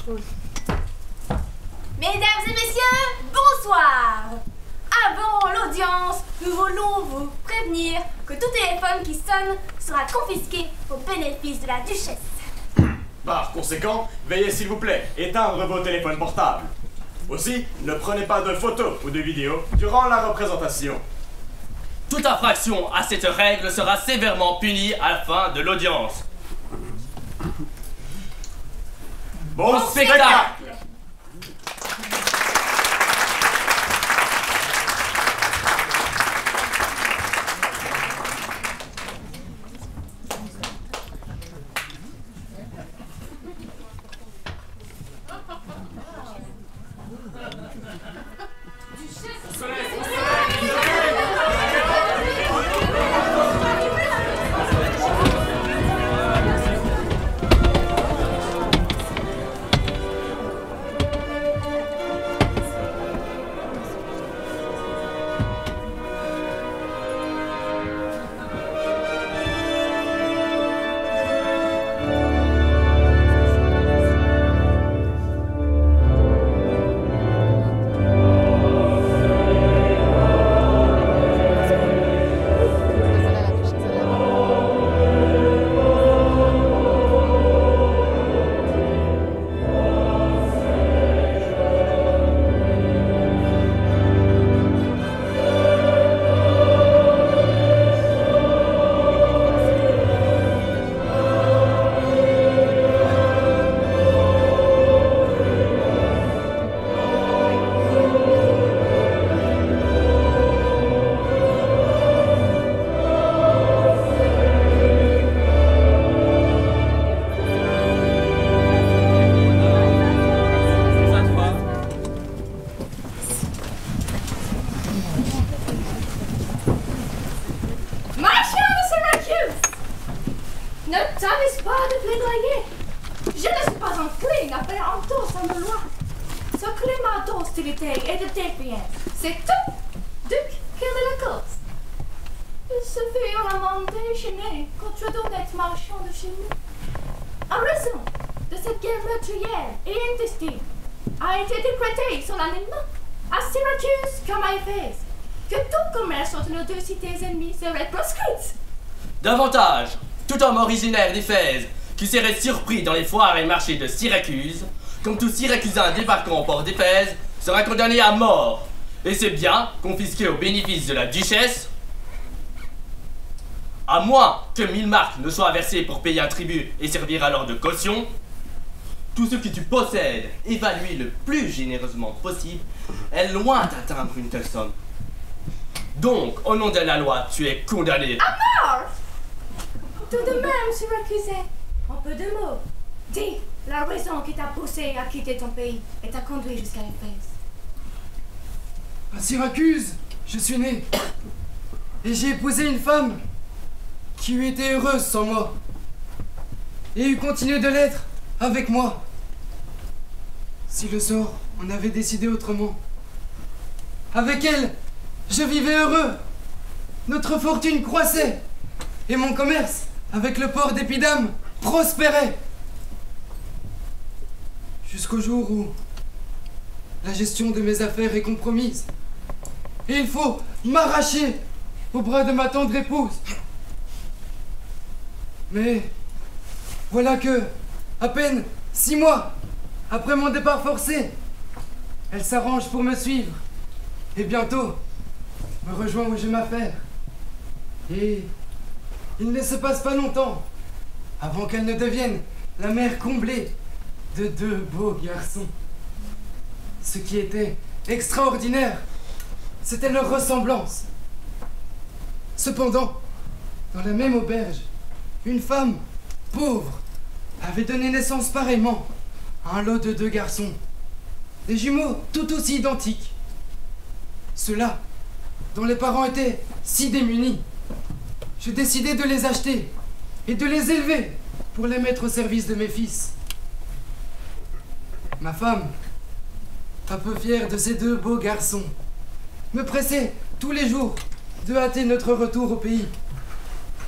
chose. Mesdames et messieurs, bonsoir. Avant l'audience, nous voulons vous prévenir que tout téléphone qui sonne sera confisqué au bénéfice de la duchesse. Par conséquent, veillez s'il vous plaît, éteindre vos téléphones portables. Aussi, ne prenez pas de photos ou de vidéos durant la représentation. Toute infraction à cette règle sera sévèrement punie à la fin de l'audience. Bon spectacle! Ne t'avise pas de plaidoyer. Je ne suis pas encline à faire entorse à nos lois. Ce climat d'hostilité et de défiance, c'est tout, duc, qui est la cause. Il se fait violemment déchaîné contre d'honnêtes marchands de chez nous. En raison de cette guerre meurtrière et intestine, a été décrété solennellement à Syracuse comme à Éphèse que tout commerce entre nos deux cités ennemies serait proscrit. Davantage, tout homme originaire d'Éphèse qui serait surpris dans les foires et marchés de Syracuse, comme tout Syracusain débarquant au port d'Éphèse, sera condamné à mort, et ses biens confisqués au bénéfice de la duchesse, à moins que 1000 marques ne soient versées pour payer un tribut et servir alors de caution. Tout ce que tu possèdes, évalué le plus généreusement possible, est loin d'atteindre une telle somme. Donc, au nom de la loi, tu es condamné à mort. Tout de même, Syracusais, en peu de mots, dis la raison qui t'a poussé à quitter ton pays et t'a conduit jusqu'à Éphèse. À Syracuse, je suis né. Et j'ai épousé une femme qui eût été heureuse sans moi. Et eût continué de l'être avec moi. Si le sort en avait décidé autrement. Avec elle, je vivais heureux. Notre fortune croissait. Et mon commerce avec le port d'Épidame prospérait. Jusqu'au jour où la gestion de mes affaires est compromise. Et il faut m'arracher au bras de ma tendre épouse. Mais voilà que, à peine 6 mois après mon départ forcé, elle s'arrange pour me suivre. Et bientôt, me rejoint où j'ai ma affaire. Et il ne se passe pas longtemps avant qu'elle ne devienne la mère comblée de 2 beaux garçons. Ce qui était extraordinaire, c'était leur ressemblance. Cependant, dans la même auberge, une femme pauvre avait donné naissance pareillement à un lot de 2 garçons, des jumeaux tout aussi identiques. Ceux-là, dont les parents étaient si démunis, je décidai de les acheter et de les élever pour les mettre au service de mes fils. Ma femme, un peu fière de ces 2 beaux garçons, me pressait tous les jours de hâter notre retour au pays.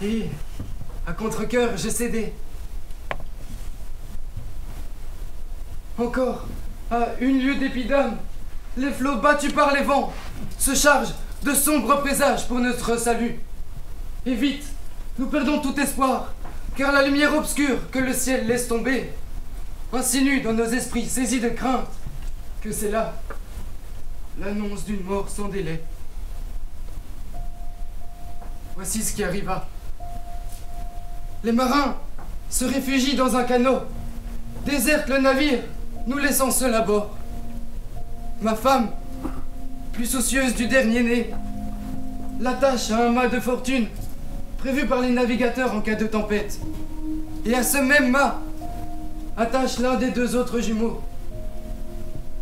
Et, à contre-cœur, je cédai. Encore, à 1 lieue d'Épidame, les flots battus par les vents se chargent de sombres présages pour notre salut. Et vite, nous perdons tout espoir, car la lumière obscure que le ciel laisse tomber insinue dans nos esprits saisis de crainte que c'est là l'annonce d'une mort sans délai. Voici ce qui arriva. Les marins se réfugient dans un canot, désertent le navire, nous laissant seuls à bord. Ma femme, plus soucieuse du dernier né, l'attache à un mât de fortune prévu par les navigateurs en cas de tempête. Et à ce même mât, attache l'un des 2 autres jumeaux,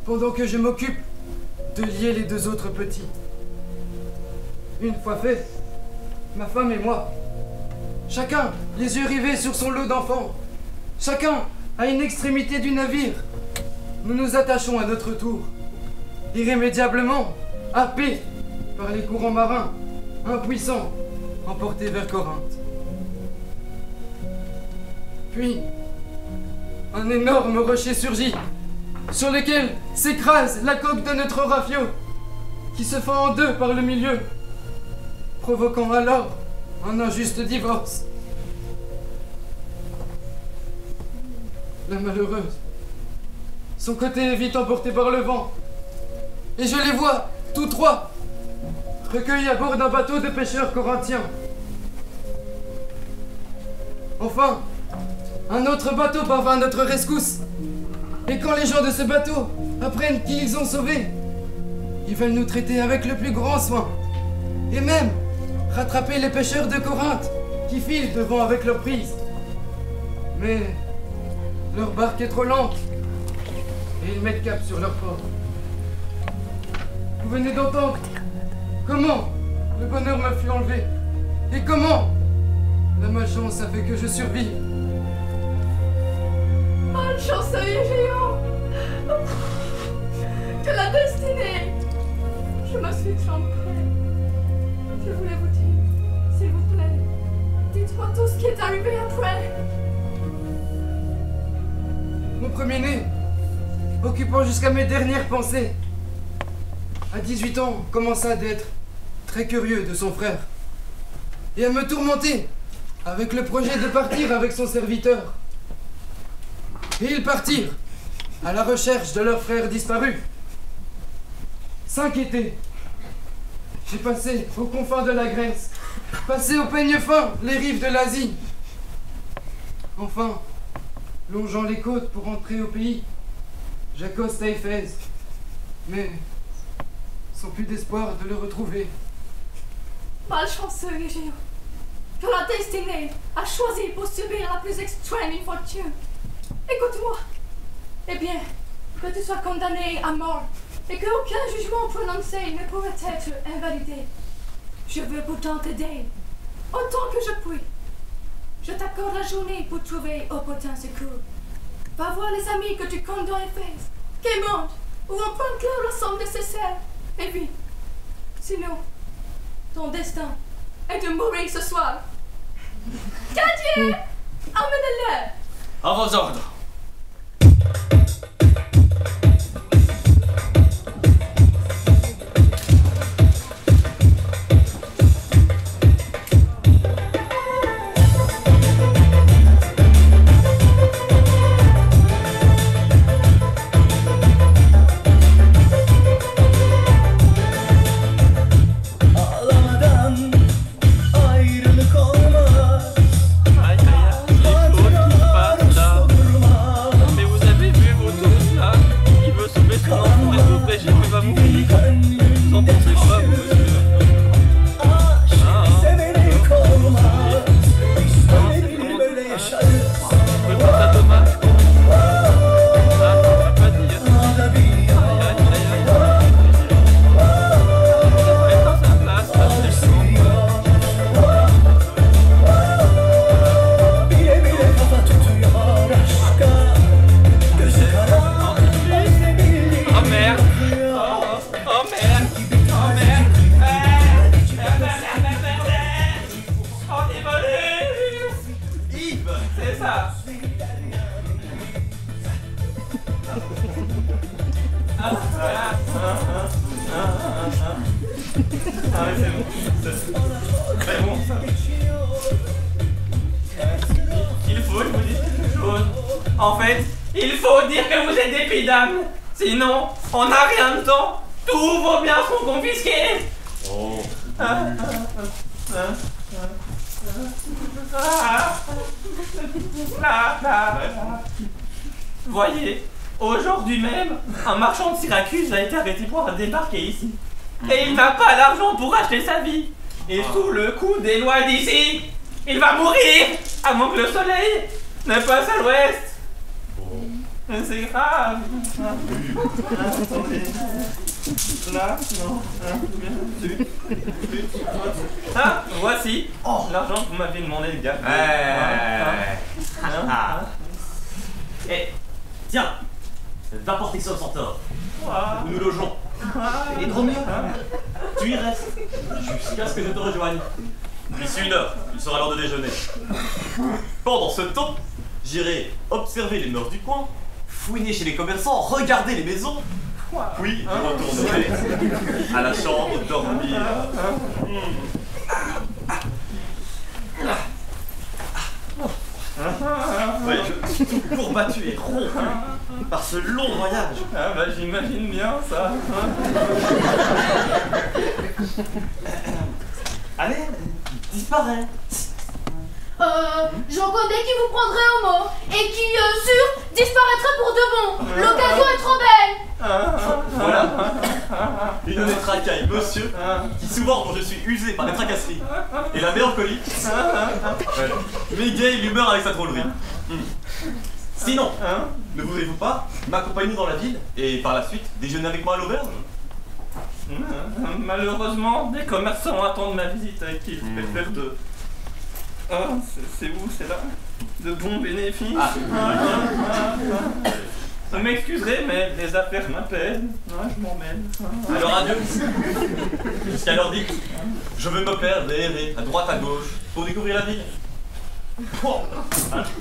pendant que je m'occupe de lier les 2 autres petits. Une fois fait, ma femme et moi, chacun les yeux rivés sur son lot d'enfants, chacun à une extrémité du navire, nous nous attachons à notre tour, irrémédiablement happés par les courants marins, impuissants, emportés vers Corinthe. Puis, un énorme rocher surgit, sur lequel s'écrase la coque de notre rafio, qui se fend en 2 par le milieu, provoquant alors un injuste divorce. La malheureuse, son côté est vite emporté par le vent, et je les vois, tous 3, recueillis à bord d'un bateau de pêcheurs corinthiens. Enfin, un autre bateau parvint à notre rescousse, et quand les gens de ce bateau apprennent qu'ils ont sauvé, ils veulent nous traiter avec le plus grand soin, et même rattraper les pêcheurs de Corinthe qui filent devant avec leur prise. Mais leur barque est trop lente, et ils mettent cap sur leur port. Vous venez d'entendre comment le bonheur m'a fut enlevé, et comment la malchance a fait que je survive. Malchanceux géant, que la destinée. Je me suis trompée. Je voulais vous dire, s'il vous plaît, dites-moi tout ce qui est arrivé après. Mon premier-né, occupant jusqu'à mes dernières pensées, à 18 ans, commença d'être très curieux de son frère et à me tourmenter avec le projet de partir avec son serviteur. Et ils partirent à la recherche de leur frère disparu. 5 étés, j'ai passé aux confins de la Grèce, passé au peigne fin les rives de l'Asie. Enfin, longeant les côtes pour entrer au pays, j'accoste à Éphèse, mais sans plus d'espoir de le retrouver. Malchanceux géant, que la destinée a choisi pour subir la plus extrême infortune. Écoute-moi. Eh bien, que tu sois condamné à mort et qu'aucun jugement prononcé ne pourrait être invalidé. Je veux pourtant t'aider, autant que je puis. Je t'accorde la journée pour trouver opportun secours. Va voir les amis que tu comptes dans Éphèse, qui montent ou empruntent la somme nécessaire. Et puis, sinon, ton destin est de mourir ce soir. Gardien, emmène-le. À vos ordres. En fait, il faut dire que vous êtes des pidames. Sinon, on n'a rien dedans. Tous vos biens sont confisqués. Oh. Voyez, aujourd'hui même, un marchand de Syracuse a été arrêté pour débarquer ici. Et il n'a pas l'argent pour acheter sa vie. Et sous le coup des lois d'ici, il va mourir avant que le soleil ne passe à l'ouest. C'est grave. Attendez. Là, non. Ah, voici l'argent que vous m'avez demandé, le gars. Eh, tiens, va porter ça au centaure. Nous nous logeons. Et Dromio, tu y restes jusqu'à ce que je te rejoigne. D'ici 1 heure, il sera l'heure de déjeuner. Pendant ce temps, j'irai observer les mœurs du coin, fouiner chez les commerçants, regarder les maisons. Puis je retournerai à la chambre dormir. Ouais, je suis tout courbattu et rond par ce long voyage. Ah bah j'imagine bien ça. Allez, disparaît. J'en connais qui vous prendraient au mot et qui, sûr, disparaîtraient pour de bon. L'occasion est trop belle. Voilà une honnête racaille, monsieur, qui souvent quand je suis usé par les tracasseries et la mélancolie, m'égaye l'humeur avec sa drôlerie. Sinon, ne voudrez-vous pas m'accompagner dans la ville et par la suite déjeuner avec moi à l'auberge? Malheureusement, des commerçants attendent ma visite avec qui je préfère de... Ah, c'est où, c'est là? De bons bénéfices. Vous m'excuserez, mais les affaires m'appellent. Je m'emmène. Alors adieu. Jusqu'à l'heure dite, je veux me perdre et errer à droite à gauche pour découvrir la ville.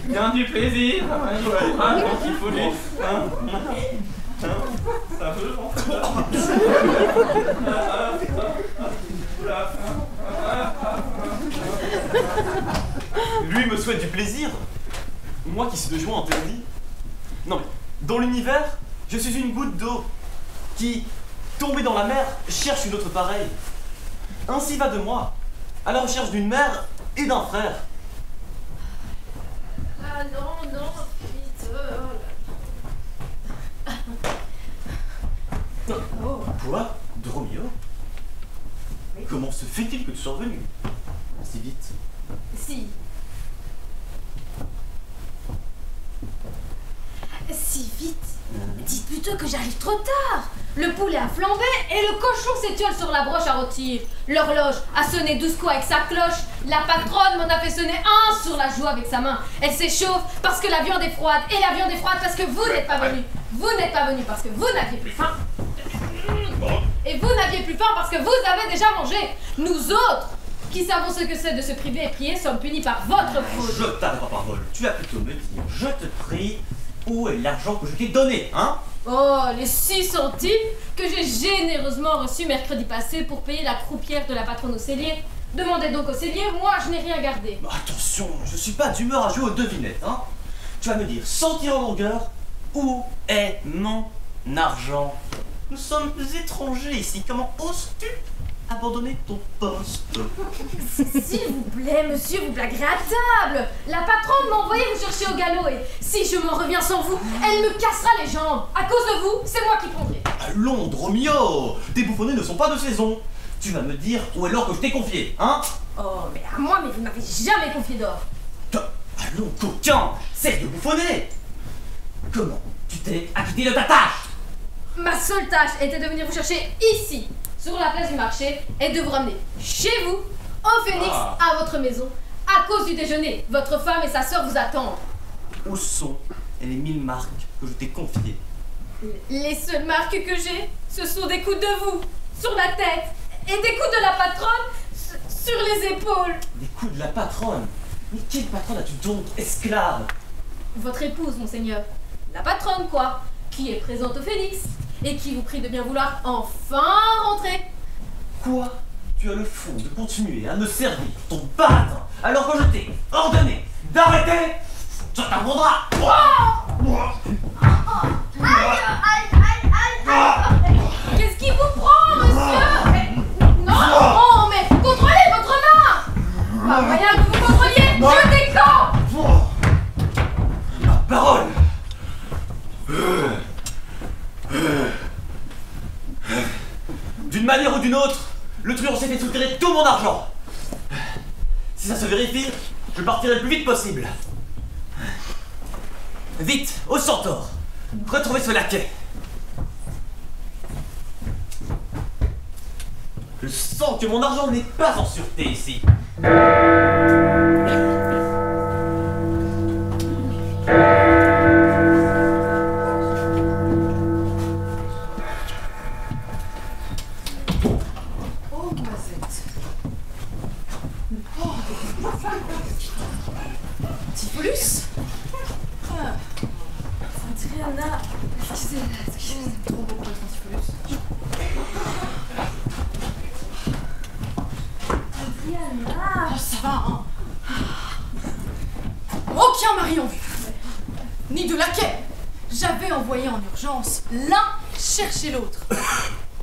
Bien du plaisir. Quand il faut lui. Ça veut, Lui me souhaite du plaisir. Moi qui suis de joie interdit. Non mais, dans l'univers, je suis une goutte d'eau qui, tombée dans la mer, cherche une autre pareille. Ainsi va de moi, à la recherche d'une mère et d'un frère. Ah non, vite. Toi, Dromio, comment se fait-il que tu sois revenu si vite? Si vite? Dites plutôt que j'arrive trop tard. Le poulet a flambé et le cochon s'étiole sur la broche à rôtir. L'horloge a sonné 12 coups avec sa cloche. La patronne m'en a fait sonner un sur la joue avec sa main. Elle s'échauffe parce que la viande est froide. Et la viande est froide parce que vous n'êtes pas venu. Vous n'êtes pas venu parce que vous n'aviez plus faim. Et vous n'aviez plus faim parce que vous avez déjà mangé. Nous autres, qui savons ce que c'est de se priver et prier, sommes punis par votre faute. Je t'adore parole. Tu as plutôt me dire, je te prie, où est l'argent que je t'ai donné, hein? Oh, les 6 centimes que j'ai généreusement reçus mercredi passé pour payer la croupière de la patronne au cellier. Demandez donc au cellier, moi je n'ai rien gardé. Attention, je suis pas d'humeur à jouer aux devinettes, hein? Tu vas me dire, sans tirer en longueur, où est mon argent? Nous sommes étrangers ici, comment oses-tu abandonner ton poste? S'il vous plaît, monsieur, vous blaguerez à table. La patronne m'a envoyé vous chercher au galop et si je m'en reviens sans vous, elle me cassera les jambes. À cause de vous, c'est moi qui prendrai. Allons, Dromio, tes bouffonnets ne sont pas de saison. Tu vas me dire où est l'or que je t'ai confié, hein? Oh, mais à moi, mais vous m'avez jamais confié d'or. Allons, coquin, cesse de bouffonner. Comment tu t'es acquitté de ta tâche? Ma seule tâche était de venir vous chercher ici, sur la place du marché, et de vous ramener chez vous, au Phénix, à votre maison. À cause du déjeuner, votre femme et sa sœur vous attendent. Où sont les 1000 marques que je t'ai confiées? Les seules marques que j'ai, ce sont des coups de vous, sur la tête, et des coups de la patronne, sur les épaules. Des coups de la patronne? Mais quelle patronne as-tu donc, esclave? Votre épouse, monseigneur. La patronne, quoi, qui est présente au Phénix, et qui vous prie de bien vouloir enfin rentrer. Quoi? Tu as le fond de continuer à me servir, ton battre, alors que je t'ai ordonné d'arrêter? Tu t'abandonneras. Qu'est-ce qui vous prend, monsieur? Non, mais contrôlez votre main! Pas moyen que vous contrôliez! Jetez quand? Ma parole! D'une manière ou d'une autre, le truand s'est fait soutirer tout mon argent. Si ça se vérifie, je partirai le plus vite possible. Vite, au centaure! Retrouvez ce laquais! Je sens que mon argent n'est pas en sûreté ici. Oh, Noisette. Oh. Tiffolus? Adriana. Excusez, c'est trop beau pour être un Tiffolus. Adriana. Oh, ça va, hein? Aucun mari en vue. Ni de laquais. J'avais envoyé en urgence l'un chercher l'autre.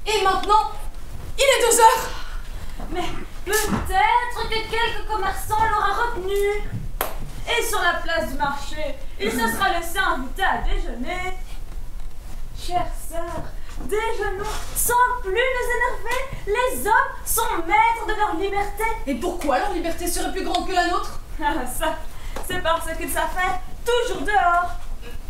Et maintenant, il est 2 heures. Mais peut-être que quelques commerçants l'aura retenu. Et sur la place du marché, il se sera laissé inviter à déjeuner. Chère sœur, déjeunons sans plus nous énerver. Les hommes sont maîtres de leur liberté. Et pourquoi leur liberté serait plus grande que la nôtre? Ah, ça, c'est parce qu'ils s'affairent toujours dehors.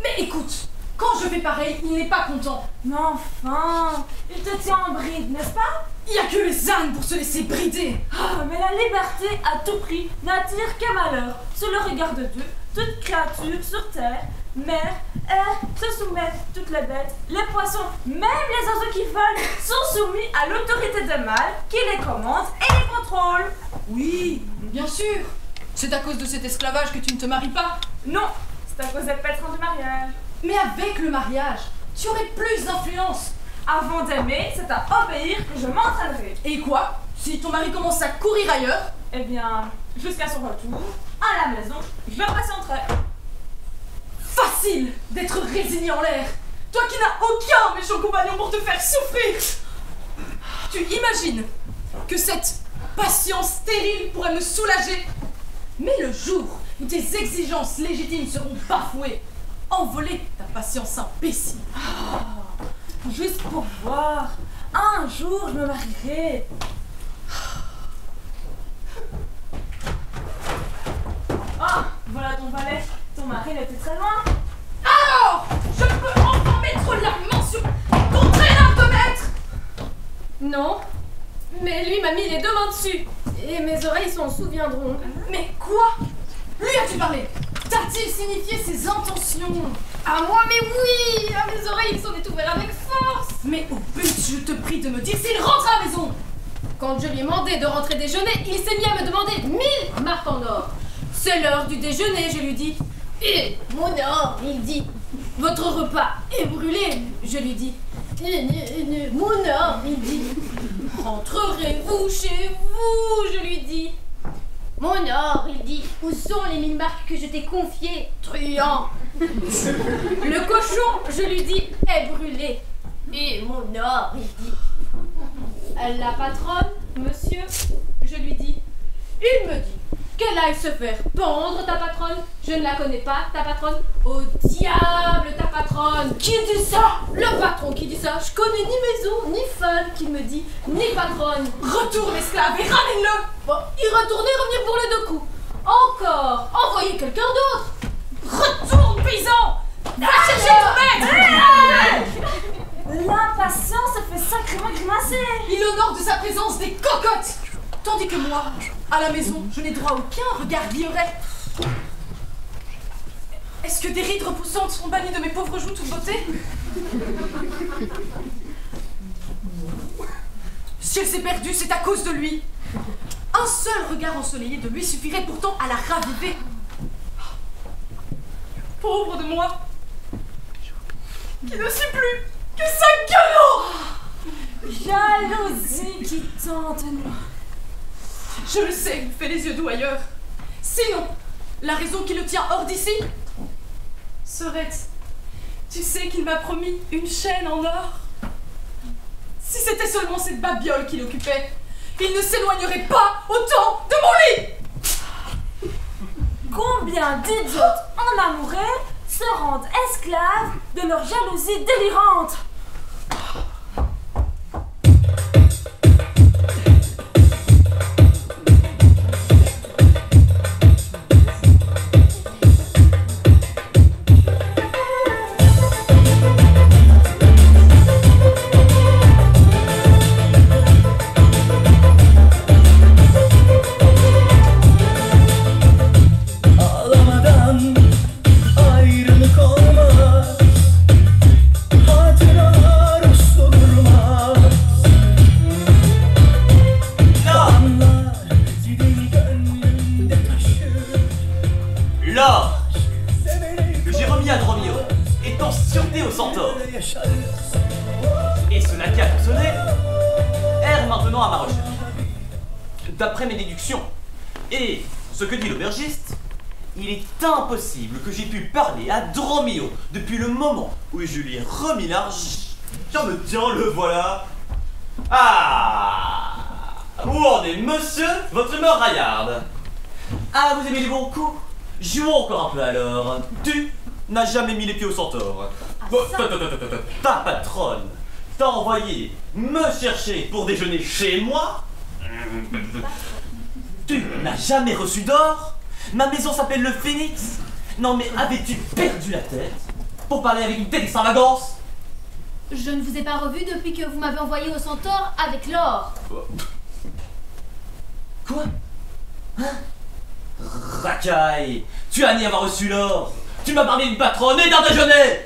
Mais écoute, quand je fais pareil, il n'est pas content. Mais enfin, il te tient en bride, n'est-ce pas? Il n'y a que les ânes pour se laisser brider. Ah, mais la liberté à tout prix n'attire qu'un malheur. Sous le regard de Dieu, toute créature sur terre, mer, air, se soumettent toutes les bêtes, les poissons, même les oiseaux qui volent, sont soumis à l'autorité des mâles qui les commande et les contrôle. Oui, bien sûr. C'est à cause de cet esclavage que tu ne te maries pas. Non, c'est à cause des patrons du mariage. Mais avec le mariage, tu aurais plus d'influence. Avant d'aimer, c'est à obéir que je m'entraînerai. Et quoi? Si ton mari commence à courir ailleurs? Eh bien, jusqu'à son retour, à la maison, je patienterai. Facile d'être résigné en l'air. Toi qui n'as aucun méchant compagnon pour te faire souffrir. Tu imagines que cette patience stérile pourrait me soulager? Mais le jour où tes exigences légitimes seront bafouées, envoler ta patience imbécile. Juste pour voir, un jour je me marierai. Ah, voilà ton valet. Ton mari n'était très loin. Alors, je peux enfin mettre la main sur ton traîneur de maître. Non, mais lui m'a mis les 2 mains dessus. Et mes oreilles s'en souviendront. Mais quoi? Lui as-tu parlé? T'a-t-il signifié ses intentions? À moi, mais oui! À mes oreilles, ils sont ouverts avec force. Mais au but, je te prie de me dire s'il rentre à la maison. Quand je lui ai demandé de rentrer déjeuner, il s'est mis à me demander 1000 marques en or. C'est l'heure du déjeuner, je lui dis. Et mon or, il dit. Votre repas est brûlé, je lui dis. Mon or, il dit. Rentrerez-vous chez vous, je lui dis. Mon or, il dit. Où sont les 1000 marques que je t'ai confiées, truand? Le cochon, je lui dis, est brûlé. Et mon or, il dit. La patronne, monsieur, je lui dis. Il me dit qu'elle aille se faire pendre, ta patronne. Je ne la connais pas, ta patronne. Au diable, ta patronne. Qui dit ça? Le patron qui dit ça. Je connais ni maison, ni femme qui me dit, ni patronne. Retourne l'esclave et ramène-le. Bon, y retourner, revenir pour les 2 coups. Encore, envoyer quelqu'un d'autre. Retourne, paysan. Va chercher ton maître. L'impatience se fait sacrément grimacer. Il honore de sa présence des cocottes. Tandis que moi, à la maison, je n'ai droit à aucun regard violet. Est-ce que des rides repoussantes sont bannies de mes pauvres joues toute beauté? Si elle s'est perdue, c'est à cause de lui. Un seul regard ensoleillé de lui suffirait pourtant à la raviver. Pauvre de moi, qui ne suis plus que sa gueule. Jalousie qui tente nous. Je le sais, il fait les yeux doux ailleurs. Sinon, la raison qui le tient hors d'ici serait Tu sais qu'il m'a promis une chaîne en or. Si c'était seulement cette babiole qui l'occupait, il ne s'éloignerait pas autant de mon lit. Combien d'idiotes enamourés se rendent esclaves de leur jalousie délirante. L'or que j'ai remis à Dromio est en sûreté au Centaure. Et cela qui a fonctionné erre maintenant à ma recherche. D'après mes déductions et ce que dit l'aubergiste, il est impossible que j'ai pu parler à Dromio depuis le moment où je lui ai remis l'argent. Tiens, le voilà. Ah, où en est monsieur votre humeur raillarde? Ah, vous aimez les bons coups? Jouons encore un peu alors. Tu n'as jamais mis les pieds au Centaure. Ta patronne t'a envoyé me chercher pour déjeuner chez moi. Tu n'as jamais reçu d'or. Ma maison s'appelle le Phénix. Non mais avais-tu perdu la tête pour parler avec une telle extravagance? Je ne vous ai pas revu depuis que vous m'avez envoyé au Centaure avec l'or. Quoi? Hein? Racaille, tu as ni avoir reçu l'or. Tu m'as parlé d'une patronne et d'un déjeuner.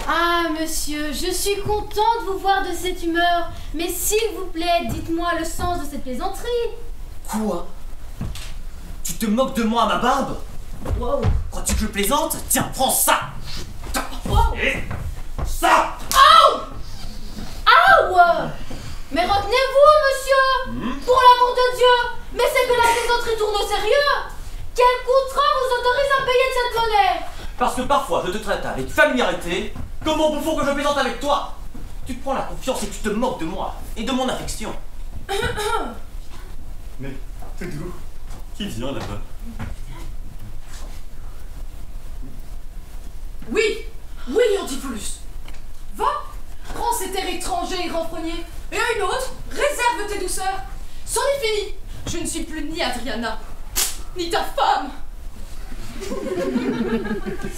Ah, monsieur, je suis contente de vous voir de cette humeur. Mais s'il vous plaît, dites-moi le sens de cette plaisanterie. Quoi? Tu te moques de moi à ma barbe? Wow. Crois-tu que je plaisante? Tiens, prends ça. Wow. Et ça. Aouh! Aouh! Mais retenez-vous, monsieur! Pour l'amour de Dieu! Mais c'est que la plaisanterie tourne au sérieux! Quel contrat vous autorise à payer de cette monnaie? Parce que parfois je te traite avec familiarité, comme mon bouffon que je plaisante avec toi. Tu prends la confiance et tu te moques de moi et de mon affection. Mais, Toudou, qui vient là-bas? Oui, Antiphilus. Va, prends cet air étranger et renfrogné. Et à une autre, réserve tes douceurs. C'en est fini. Je ne suis plus ni Adriana, ni ta femme.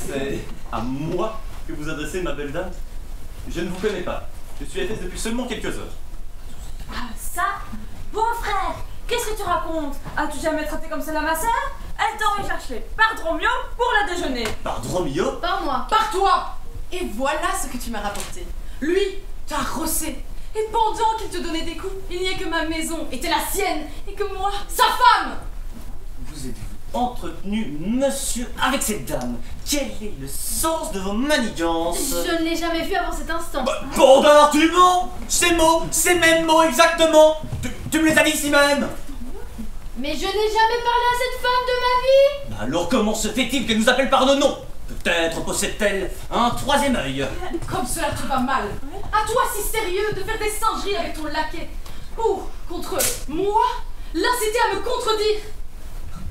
C'est à moi que vous adressez, ma belle dame? Je ne vous connais pas. Je suis Éphèse depuis seulement quelques heures. Ah, ça? Bon frère, qu'est-ce que tu racontes? As-tu jamais traité comme cela ma sœur? Elle t'a envoyé chercher par Dromio pour la déjeuner. Par Dromio? Par moi. Par toi. Et voilà ce que tu m'as rapporté. Lui t'a rossé. Et pendant qu'il te donnait des coups, il n'y a que ma maison était la sienne et que moi, sa femme. Vous êtes-vous entretenu, monsieur, avec cette dame? Quel est le sens de vos manigances? Je ne l'ai jamais vu avant cet instant. Bon, alors tu mens! Ces mots, ces mêmes mots exactement! Tu me les as dit ici même! Mais je n'ai jamais parlé à cette femme de ma vie. Alors comment se fait-il qu'elle nous appelle par nos noms? Peut-être possède-t-elle un troisième œil? Comme cela te va mal. À toi si sérieux de faire des singeries avec ton laquais. Pour, contre moi, l'inciter à me contredire.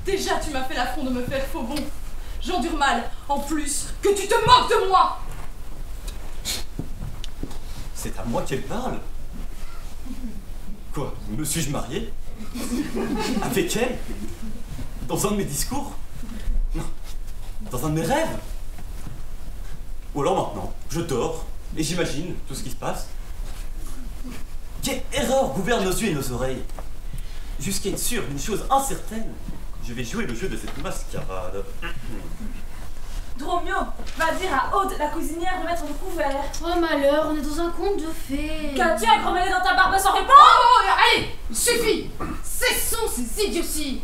Déjà tu m'as fait l'affront de me faire faux bon. J'endure mal, en plus, que tu te moques de moi. C'est à moi qu'elle parle? Quoi? Me suis-je marié? Avec elle? Dans un de mes discours? Non. Dans un de mes rêves? Ou alors maintenant, je dors et j'imagine tout ce qui se passe. Quelle erreur gouverne nos yeux et nos oreilles? Jusqu'à être sûr d'une chose incertaine, je vais jouer le jeu de cette mascarade. Dromio, va dire à Aude, la cuisinière, de mettre le couvert. Oh malheur, on est dans un conte de fées. Qu'as-tu à grommeler dans ta barbe sans répondre? Oh, allez, suffit. Cessons ces idioties.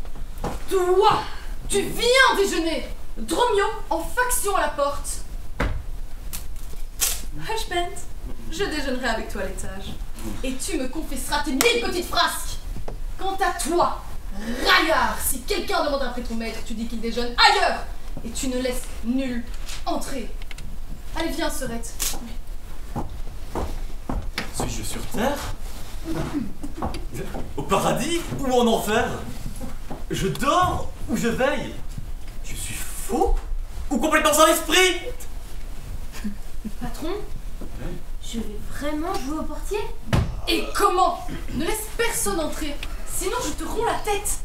Toi, tu viens déjeuner. Dromio en faction à la porte. Hushbent, je déjeunerai avec toi à l'étage. Et tu me confesseras tes 1000 petites frasques. Quant à toi, raillard, si quelqu'un demande après ton maître, tu dis qu'il déjeune ailleurs Et tu ne laisses nul entrer. Allez, viens, Serette. Suis-je sur Terre? Au paradis ou en enfer? Je dors ou je veille? Je suis fou ou complètement sans esprit? Patron, je vais vraiment jouer au portier? Et comment? Ne laisse personne entrer, sinon je te romps la tête.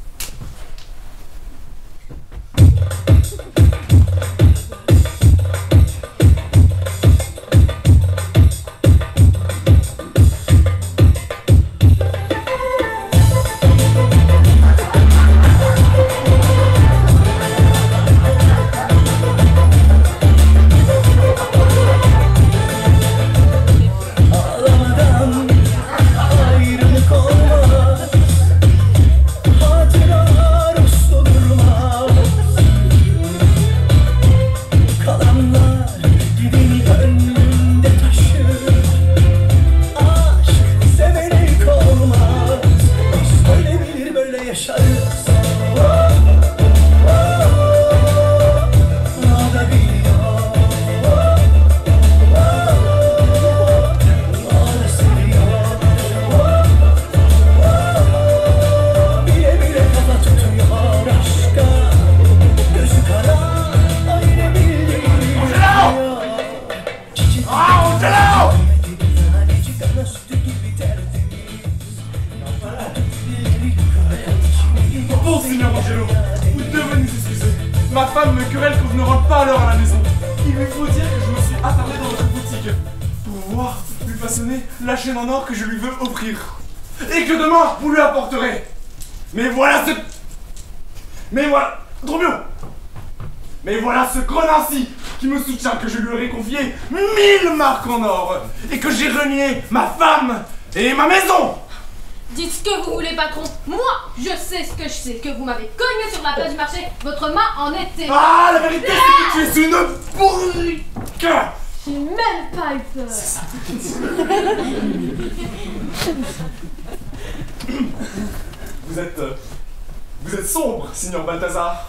Bon, Seigneur Angelo, vous devez nous excuser. Ma femme me querelle que je ne rentre pas à l'heure à la maison. Il lui faut dire que je me suis attardé dans votre boutique pour voir lui façonner la chaîne en or que je lui veux offrir. Et que demain, vous lui apporterez. Mais voilà ce... Dromio. Mais voilà ce grenassi qui me soutient que je lui aurais confié 1000 marques en or et que j'ai renié ma femme et ma maison. Dites ce que vous voulez, patron. Moi, je sais ce que je sais. Que vous m'avez cogné sur la place du marché, votre main en était. Ah, la vérité, c'est que tu es une bourrique. J'ai même pas eu peur. C'est ça. Vous êtes sombre, Signor Balthazar.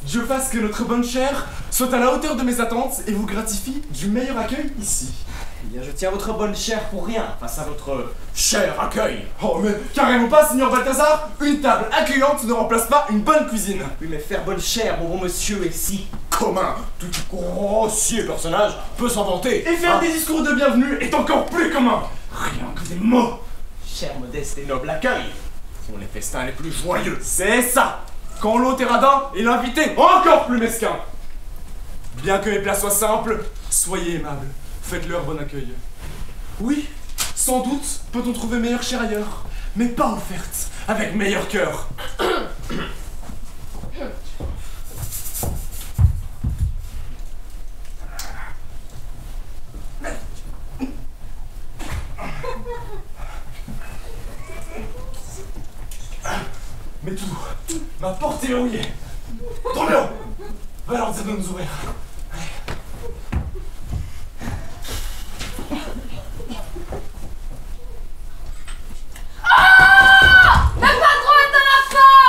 Dieu fasse que notre bonne chère soit à la hauteur de mes attentes et vous gratifie du meilleur accueil ici. Eh bien, je tiens votre bonne chère pour rien face à votre cher accueil. Oh, mais carrément pas, Signor Balthazar. Une table accueillante ne remplace pas une bonne cuisine. Oui, mais faire bonne chère, mon bon monsieur, est si commun. Tout grossier personnage peut s'en vanter. Et faire des discours de bienvenue est encore plus commun. Rien que des mots. Cher, modeste et noble accueil sont les festins les plus joyeux. C'est ça. Quand l'hôte est radin et l'invité encore plus mesquin. Bien que les plats soient simples, soyez aimables. Faites-leur bon accueil. Oui, sans doute peut-on trouver meilleure chair ailleurs, mais pas offerte, avec meilleur cœur. Mais tout, ma porte est verrouillée. Dromio, va leur dire de nous ouvrir. Le patron est un enfant!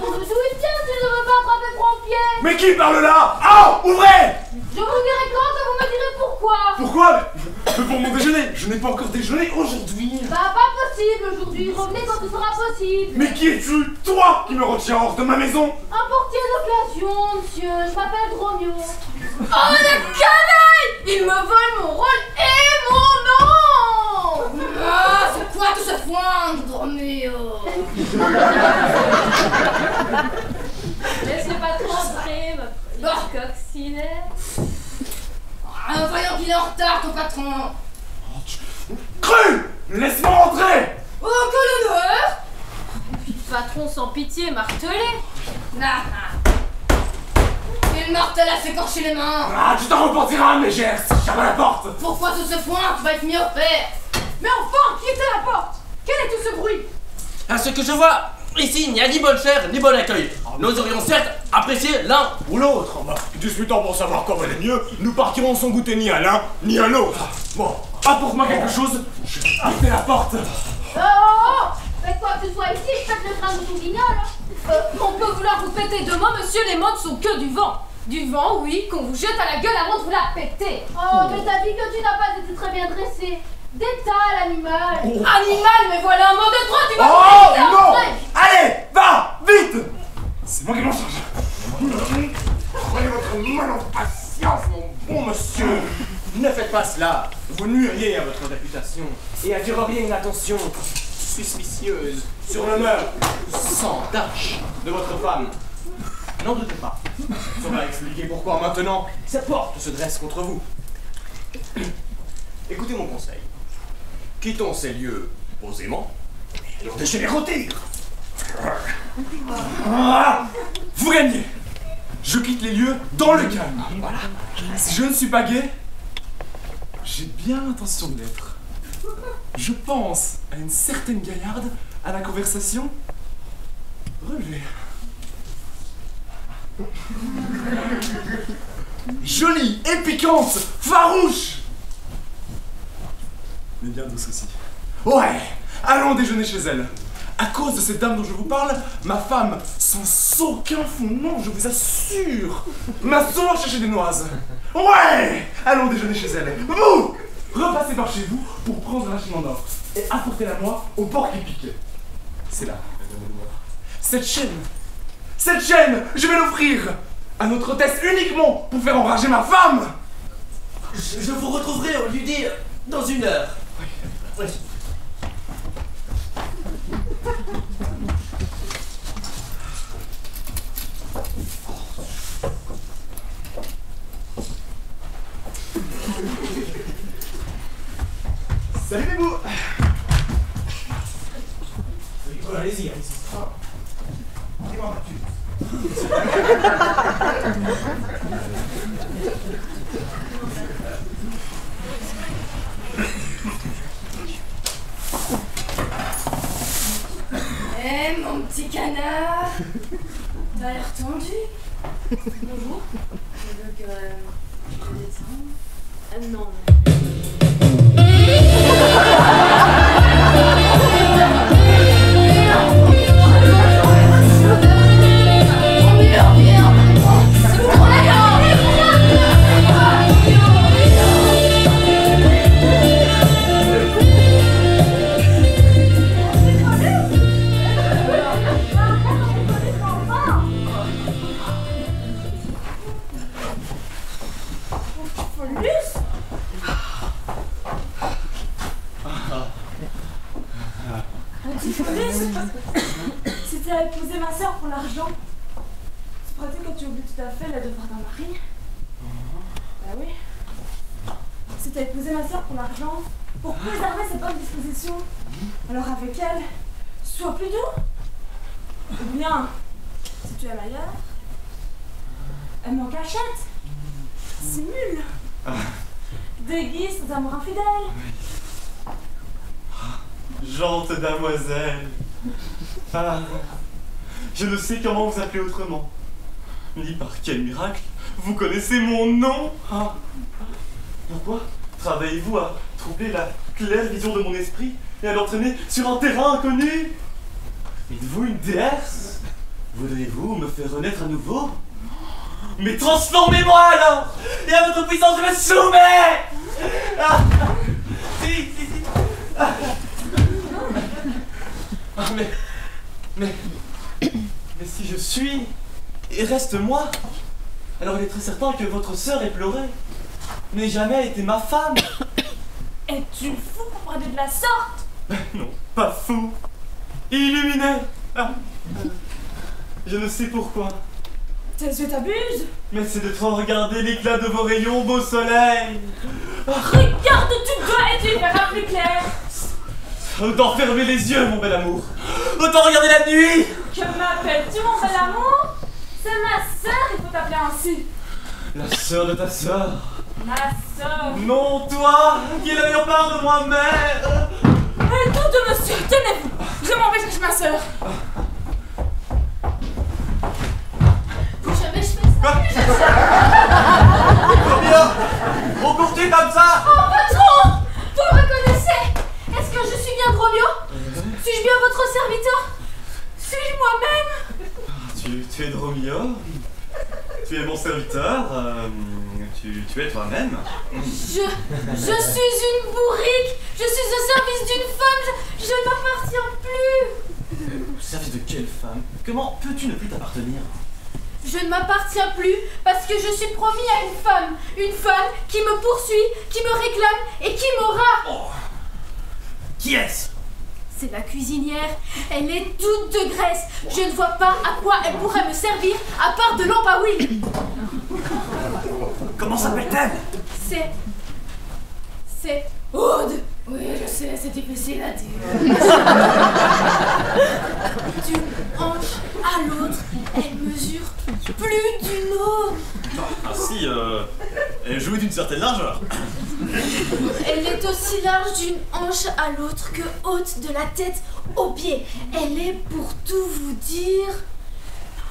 D'où il tient si je ne veux pas attraper mon pied? Mais qui parle là? Ah, ouvrez! Je vous dirai quand et vous me direz pourquoi! Pourquoi? Mais pour mon déjeuner, je n'ai pas encore déjeuné aujourd'hui. Bah pas possible aujourd'hui, revenez quand ce sera possible! Mais qui es-tu? Toi qui me retiens hors de ma maison? Un portier d'occasion, monsieur, je m'appelle Dromio. Oh le canaille! Il me vole mon rôle et mon nom! Ah, c'est quoi tout ce foin, Dromio? Laissez pas trop entrer, ma petite coccinelle. Ah, voyons qu'il est en retard, ton patron! Cru! Laisse-moi entrer! Oh, que l'honneur! Patron sans pitié, martelé! Il martèle à s'écorcher les mains! Ah, tu t'en repentiras, mégère, si je ferme la porte! Pourquoi tout ce foin? Tu vas être mis au fer! Mais enfin, qui était à la porte? Quel est tout ce bruit? À ce que je vois, ici, il n'y a ni bonne chair, ni bon accueil. Nous aurions certes apprécié l'un ou l'autre. Discutant pour savoir quoi valait mieux, nous partirons sans goûter ni à l'un, ni à l'autre. Bon, apporte-moi quelque chose, je vais quitter la porte! Oh! Faites quoi que ce soit ici, faites le train de tout guignol! On peut vous vouloir vous péter de moi, monsieur, les mots ne sont que du vent. Du vent, oui, qu'on vous jette à la gueule avant de vous la péter. Oh, mais t'as dit que tu n'as pas été très bien dressé. Détale, animal. Animal, mais voilà un mot de trop, tu vas Oh vous péter non! après. Allez, va, vite! C'est moi qui m'en charge. Prenez votre mal en patience, mon bon monsieur. Ne faites pas cela. Vous nuiriez à votre réputation et attireriez une attention suspicieuse sur l'honneur sans tâche de votre femme. N'en doutez pas. Ça va expliquer pourquoi maintenant sa porte se dresse contre vous. Écoutez mon conseil. Quittons ces lieux posément et allons déchirer les tigres. Vous gagnez. Je quitte les lieux dans le calme. Voilà. Si je ne suis pas gay, j'ai bien l'intention de l'être. Je pense à une certaine gaillarde, à la conversation relevée. Jolie et piquante, farouche, mais bien douce aussi. Ouais, allons déjeuner chez elle. À cause de cette dame dont je vous parle, ma femme, sans aucun fondement, je vous assure, m'a souvent cherché des noises. Ouais, allons déjeuner chez elle. Vous, repassez par chez vous pour prendre un chine en or et apportez-la moi au porc qui pique. C'est là, cette chaîne, je vais l'offrir à notre hôtesse uniquement pour faire enrager ma femme. Je vous retrouverai au lieu dans 1 heure. Oui. Salut les bouts. Allez-y. Dis-moi, Eh, mon petit canard. T'as l'air tendu. Bonjour. Tu veux que je te détende? Non. Si tu as épousé ma soeur pour l'argent, c'est pratique que tu oublies tout à fait le devoir d'un mari. Bah oui. Si tu as épousé ma soeur pour l'argent, pour préserver ses bonnes dispositions, alors avec elle, sois plus doux. Ou bien, si tu aimes ailleurs, aime en cachette, simule, déguise tes amours infidèles. Gente damoiselle. Ah, je ne sais comment vous appeler autrement. Ni par quel miracle vous connaissez mon nom. Ah. Pourquoi travaillez-vous à troubler la claire vision de mon esprit et à l'entraîner sur un terrain inconnu? Êtes-vous une déesse? Voudriez-vous me faire renaître à nouveau? Mais transformez-moi alors! Et à votre puissance je me soumets! Ah. Si. Ah. Ah, mais si je suis et reste moi, alors il est très certain que votre sœur éplorée n'ait jamais été ma femme. Es-tu fou pour parler de la sorte? Non, pas fou, illuminé. Ah. Je ne sais pourquoi. Tes yeux t'abusent. Mais c'est de trop regarder l'éclat de vos rayons, beau soleil. Regarde où tu dois et tu verras plus clair. Autant fermer les yeux, mon bel amour. Autant regarder la nuit. Que m'appelles-tu, mon bel amour? C'est ma sœur, il faut t'appeler ainsi. La sœur de ta sœur. Ma sœur. Non, toi, qui est la meilleure part de moi-même. Et tout de monsieur, tenez-vous. Je m'en vais chercher ma sœur. Plus jamais je fais ça. Romeo, on courtit comme ça. Oh, patron! Vous me reconnaissez? Est-ce que je suis bien Romeo? Suis-je bien votre serviteur? Suis-je moi-même? tu es Dromio. Tu es mon serviteur. Tu es toi-même. Je suis une bourrique. Je suis au service d'une femme. Je ne m'appartiens plus. Au service de quelle femme? Comment peux-tu ne plus t'appartenir? Je ne m'appartiens plus parce que je suis promis à une femme qui me poursuit, qui me réclame et qui m'aura. Oh. Qui est-ce? C'est la cuisinière. Elle est toute de graisse. Je ne vois pas à quoi elle pourrait me servir à part de lampe à huile. Comment s'appelle-t-elle? C'est Aude. Oui, je sais, c'est difficile à dire. D'une hanche à l'autre, elle mesure plus d'une autre. Ainsi, elle jouit d'une certaine largeur. Elle est aussi large d'une hanche à l'autre que haute de la tête aux pieds. Elle est, pour tout vous dire,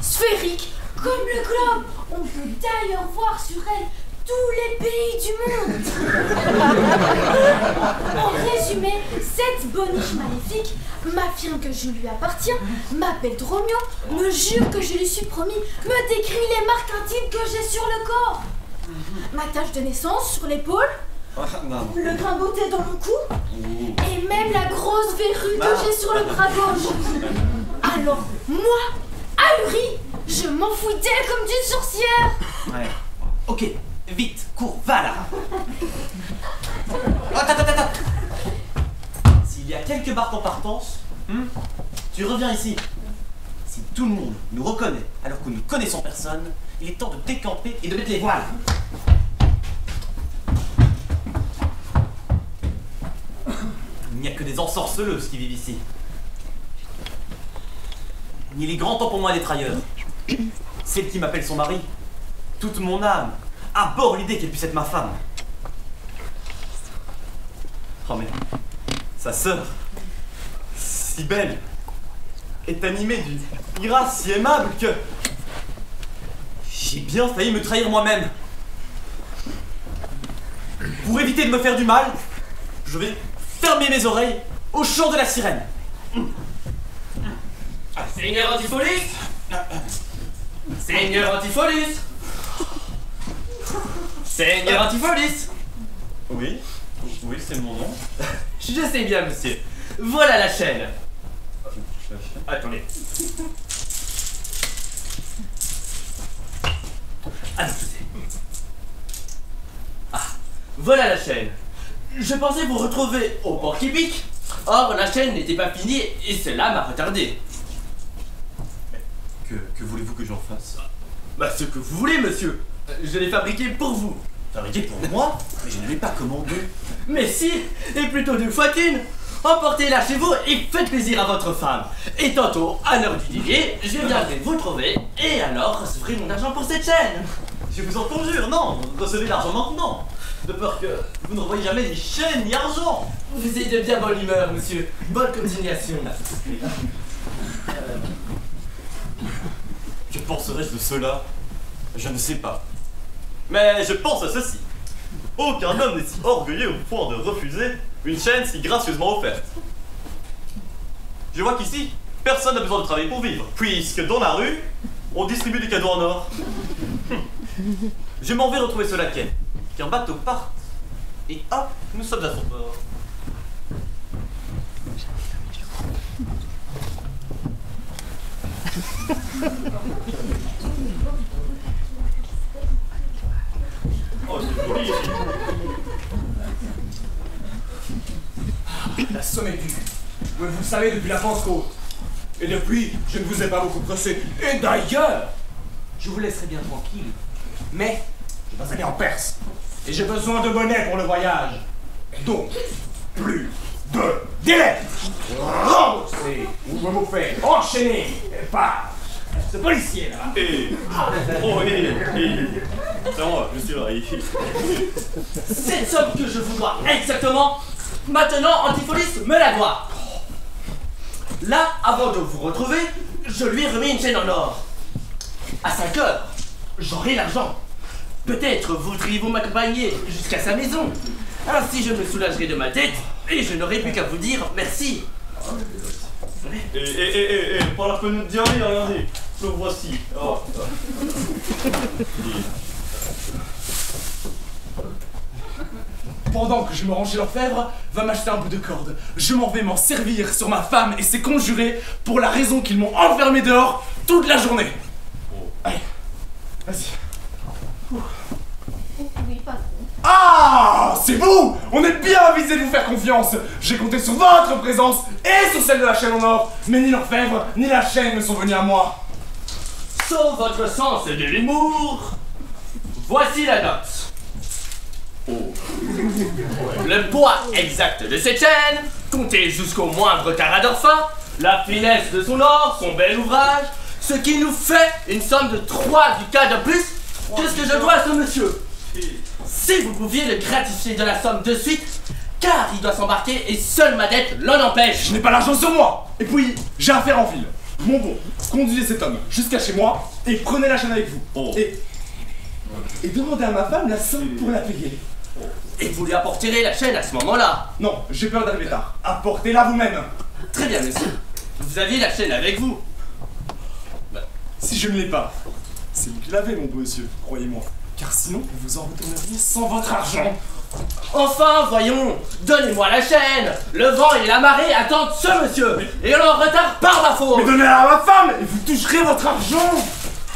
sphérique comme le globe. On peut d'ailleurs voir sur elle tous les pays du monde. En résumé, cette boniche maléfique m'affirme que je lui appartiens, m'appelle Dromio, me jure que je lui suis promis, me décrit les marques intimes que j'ai sur le corps. Ma tache de naissance sur l'épaule, le grain de beauté dans le cou, et même la grosse verrue que j'ai sur le bras gauche. Alors, moi, ahuri, je m'enfouis d'elle comme d'une sorcière. Ouais. Ok, vite, cours, va là. Attends. S'il y a quelques marques en partance, tu reviens ici. Si tout le monde nous reconnaît alors que nous ne connaissons personne, il est temps de décamper et de mettre les voiles. Il n'y a que des ensorceleuses qui vivent ici. Il est grand temps pour moi d'être ailleurs. Celle qui m'appelle son mari, toute mon âme abhorre l'idée qu'elle puisse être ma femme. Oh mais, sa sœur, si belle, est animée d'une grâce si aimable que j'ai bien failli me trahir moi-même. Pour éviter de me faire du mal, je vais fermer mes oreilles au chant de la sirène. Seigneur Antiphilus! Seigneur Antiphilus! Seigneur Antiphilus! Oui, c'est mon nom. Je sais bien, monsieur. Voilà la chaîne. Attendez. Ah, voilà la chaîne. Je pensais vous retrouver au port qui pique. Or, la chaîne n'était pas finie et cela m'a retardé. Que voulez-vous que j'en fasse? Bah, ce que vous voulez, monsieur. Je l'ai fabriqué pour vous. Fabriqué pour moi? Mais je ne l'ai pas commandé. Mais si, et plutôt 2 fois qu'une. Emportez-la chez vous et faites plaisir à votre femme. Et tantôt, à l'heure du dîner, je viendrai vous trouver et alors recevrez mon argent pour cette chaîne. Je vous en conjure, non, recevez l'argent maintenant. De peur que vous ne revoyez jamais ni chaîne ni argent. Vous êtes de bien bonne humeur, monsieur. Bonne continuation. Que penserais-je de cela? Je ne sais pas. Mais je pense à ceci. Aucun homme n'est si orgueilleux au point de refuser une chaîne si gracieusement offerte. Je vois qu'ici, personne n'a besoin de travailler pour vivre, puisque dans la rue, on distribue des cadeaux en or. Je m'en vais retrouver ce laquais, qu'un bateau parte, et hop, nous sommes à son bord. Oh, c'est joli. La somme est due. Vous le savez depuis la Pentecôte. Et depuis, je ne vous ai pas beaucoup pressé. Et d'ailleurs, je vous laisserai bien tranquille. Mais, je dois aller en Perse. Et j'ai besoin de monnaie pour le voyage. Donc, plus de délai. Remboursez ou je vous fais enchaîner par ce policier là. C'est moi, je suis là. Cette somme que je vous dois exactement, maintenant Antiphilus me la doit. Là, avant de vous retrouver, je lui ai remis une chaîne en or. À 5 heures, j'aurai l'argent. Peut-être voudriez-vous m'accompagner jusqu'à sa maison. Ainsi, je me soulagerai de ma dette et je n'aurai plus qu'à vous dire merci. Par la fenêtre, dis rien, regardez. Le voici. Oh. Pendant que je me rangeais l'orfèvre, va m'acheter un bout de corde. Je m'en vais m'en servir sur ma femme et ses conjurés pour la raison qu'ils m'ont enfermé dehors toute la journée. Allez, vas-y. Oui, patron. Ah, c'est vous! On est bien avisé de vous faire confiance. J'ai compté sur votre présence et sur celle de la chaîne en or. Mais ni l'orfèvre, ni la chaîne ne sont venus à moi. Sauf votre sens de l'humour, voici la note. Le poids exact de cette chaîne, compté jusqu'au moindre carat d'orphin, la finesse de son or, son bel ouvrage, ce qui nous fait une somme de 3 ducats de plus que ce que je dois à ce monsieur. Si vous pouviez le gratifier de la somme de suite, car il doit s'embarquer et seule ma dette l'en empêche. Je n'ai pas l'argent sur moi. Et puis, j'ai affaire en ville. Mon bon, conduisez cet homme jusqu'à chez moi et prenez la chaîne avec vous. Et demandez à ma femme la somme pour la payer. Et vous lui apporterez la chaîne à ce moment-là. Non, j'ai peur d'arriver tard. Apportez-la vous-même. Très bien, monsieur. Vous aviez la chaîne avec vous. Si je ne l'ai pas, c'est vous qui l'avez, mon beau monsieur, croyez-moi. Car sinon, vous en retourneriez sans votre argent. Enfin, voyons, donnez-moi la chaîne. Le vent et la marée attendent ce monsieur. Et on est en retard par ma faute. Mais donnez-la à ma femme et vous toucherez votre argent.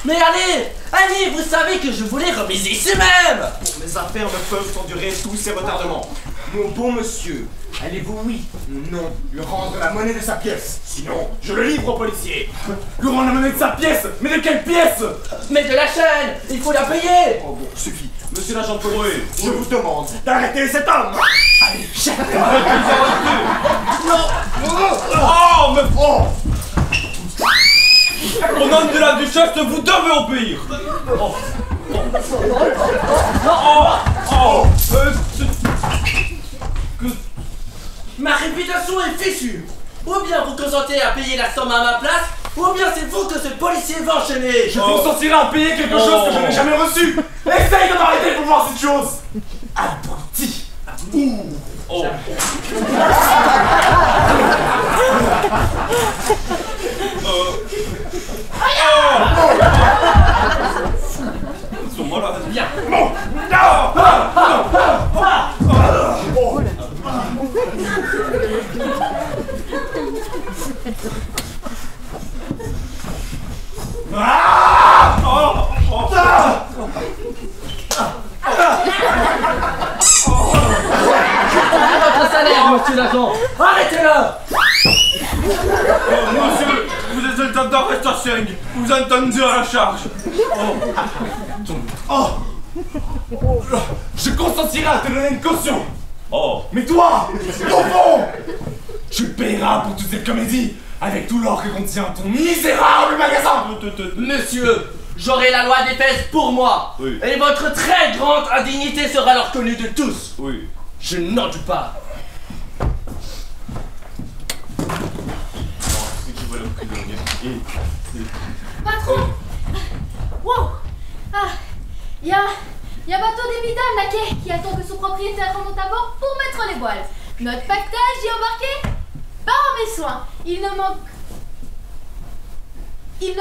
Mais allez, vous savez que je voulais remiser ici même. Mes affaires ne peuvent endurer tous ces retardements. Mon bon monsieur, allez-vous, oui ou non, lui rendre la monnaie de sa pièce? Sinon, je le livre aux policiers. Lui rendre la monnaie de sa pièce? Mais de quelle pièce? Mais de la chaîne, il faut la payer. Oh bon, suffit. Monsieur l'agent de police, je vous demande d'arrêter cet homme. Allez, Oh, mais oh! Au nom de la duchesse, vous devez obéir! Oh! Ma réputation est fichue. Ou bien vous consentez à payer la somme à ma place, ou bien c'est vous que ce policier va enchaîner. Je consentirai à payer quelque chose que je n'ai jamais reçu. Essaye de m'arrêter pour voir cette chose. Abruti. Oh! Ils sont malades. Bien. Votre salaire, monsieur l'agent. Arrêtez-le. Monsieur, vous êtes état d'arrestation. Vous entendez à la charge. Je consentirai à te donner une caution. Oh! Mais toi, au fond, tu paieras pour toute cette comédie avec tout l'or que contient ton misérable magasin. Monsieur, j'aurai la loi des fesses pour moi. Oui. Et votre très grande indignité sera alors connue de tous. Oui. Je n'en doute pas. Patron! Wow! Ah! Y a un bateau des Vidal à quai qui attend que son propriétaire remonte à bord pour mettre les voiles. Notre pactage y est embarqué par mes soins. Il ne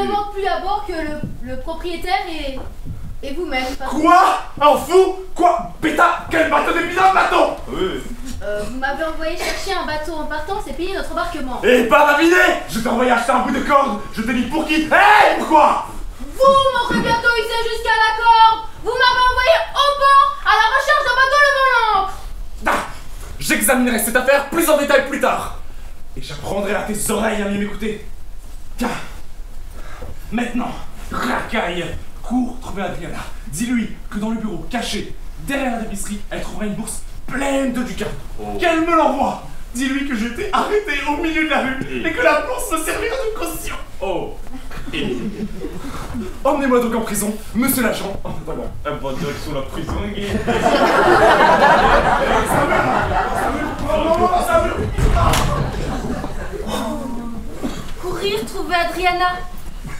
manque plus à bord que le propriétaire et vous-même, patron. Quoi? Un fou? Quoi? Pétard, quel bateau d'épisode, bateau? Oui. Vous m'avez envoyé chercher un bateau en partant, c'est payer notre embarquement. Et pas d'aviné! Je t'ai envoyé acheter un bout de corde. Je te dis pour qui? Hey, pourquoi? Vous m'aurez bientôt hissé jusqu'à la corde. Vous m'avez envoyé au port à la recherche d'un bateau levant l'ancre. Ah, j'examinerai cette affaire plus en détail plus tard. Et j'apprendrai à tes oreilles à mieux m'écouter. Tiens. Maintenant, racaille, cours trouver Adriana. Dis-lui que dans le bureau, caché, derrière la tapisserie, elle trouvera une bourse pleine de ducats. Qu'elle me l'envoie. Dis-lui que j'ai été arrêté au milieu de la rue et que la bourse me servira de caution. Oh! Emmenez-moi donc en prison, monsieur l'agent. Oh, voilà. Un bon direction la prison, Guy. Courir trouver Adriana.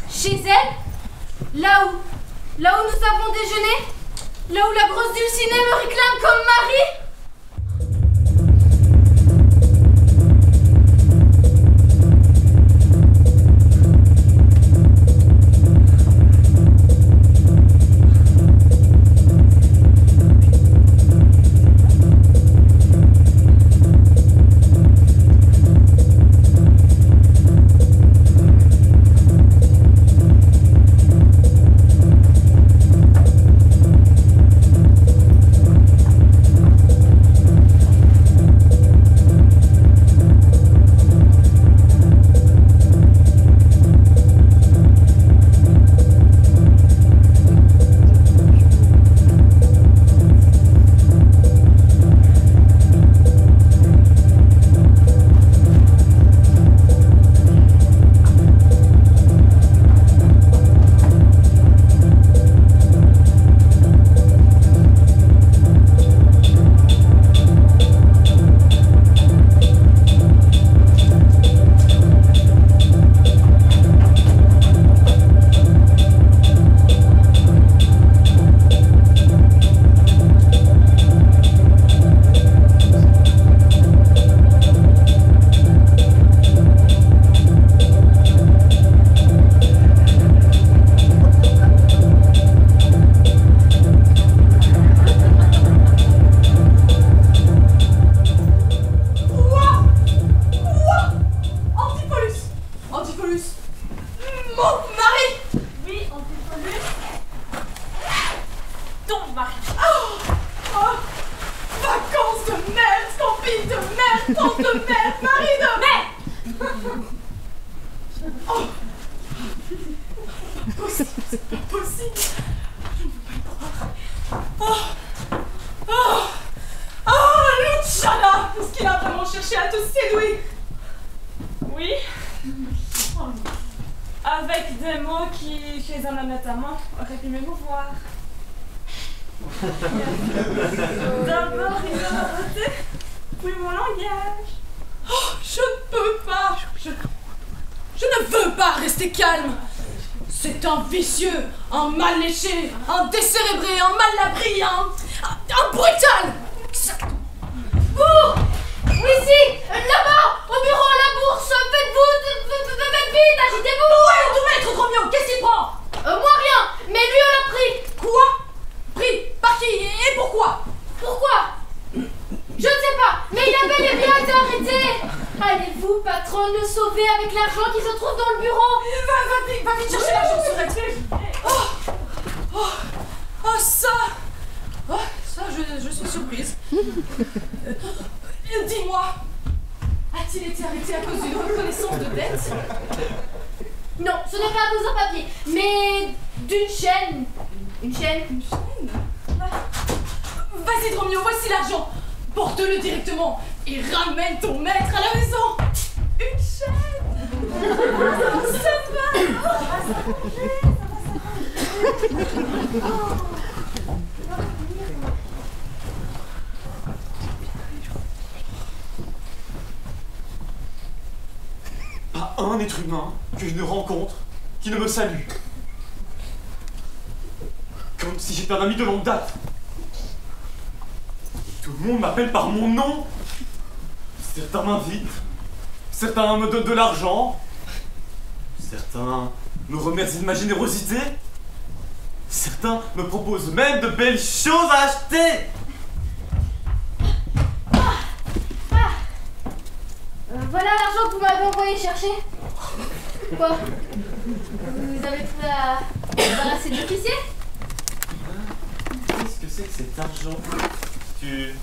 Chez elle? Là où nous avons déjeuné? Là où la grosse Dulcinée me réclame comme mari? Mon mari! Oui, on t'est connu. Ton mari. Oh, vacances de merde, camping de merde, tante de merde, mari de merde! Oh! Pas possible, c'est pas possible! Je ne peux pas y croire. Luciana! Est-ce qu'il a vraiment cherché à te séduire? Oui. Avec des mots qui, chez un honnête amant, auraient pu m'émouvoir. D'abord une beauté, puis mon langage. Oh, je ne peux pas! Je ne veux pas rester calme! C'est un vicieux, un mal léché, un décérébré, un mal appris, un brutal! Exactement! Vous! Oui, ici! Là-bas! Au bureau, à la bourse! Faites vite! Agitez-vous! Où est ton maître, Romeo? Qu'est-ce qu'il prend? Moi, rien! Mais lui, on l'a pris! Quoi? Pris? Par qui? Et pourquoi? Pourquoi? Je ne sais pas! Mais il a bel et bien été arrêté! Allez-vous, patronne, le sauver avec l'argent qui se trouve dans le bureau? Va vite chercher l'argent sur la tête! Ça! Oh, ça, je suis surprise. Dis-moi, a-t-il été arrêté à cause d'une reconnaissance de dette? Non, ce n'est pas à cause d'un papier, mais d'une chaîne. Une chaîne? Une chaîne? Vas-y, Dromio, voici l'argent. Porte-le directement et ramène ton maître à la maison. Une chaîne? Ça va s'arranger. Pas un être humain que je ne rencontre qui ne me salue. Comme si j'étais un ami de longue date. Tout le monde m'appelle par mon nom. Certains m'invitent, certains me donnent de l'argent, certains me remercient de ma générosité, certains me proposent même de belles choses à acheter. Voilà l'argent que vous m'avez envoyé chercher. Quoi? Vous avez trouvé à débarrasser de l'officier? Qu'est-ce que c'est que cet argent? Tu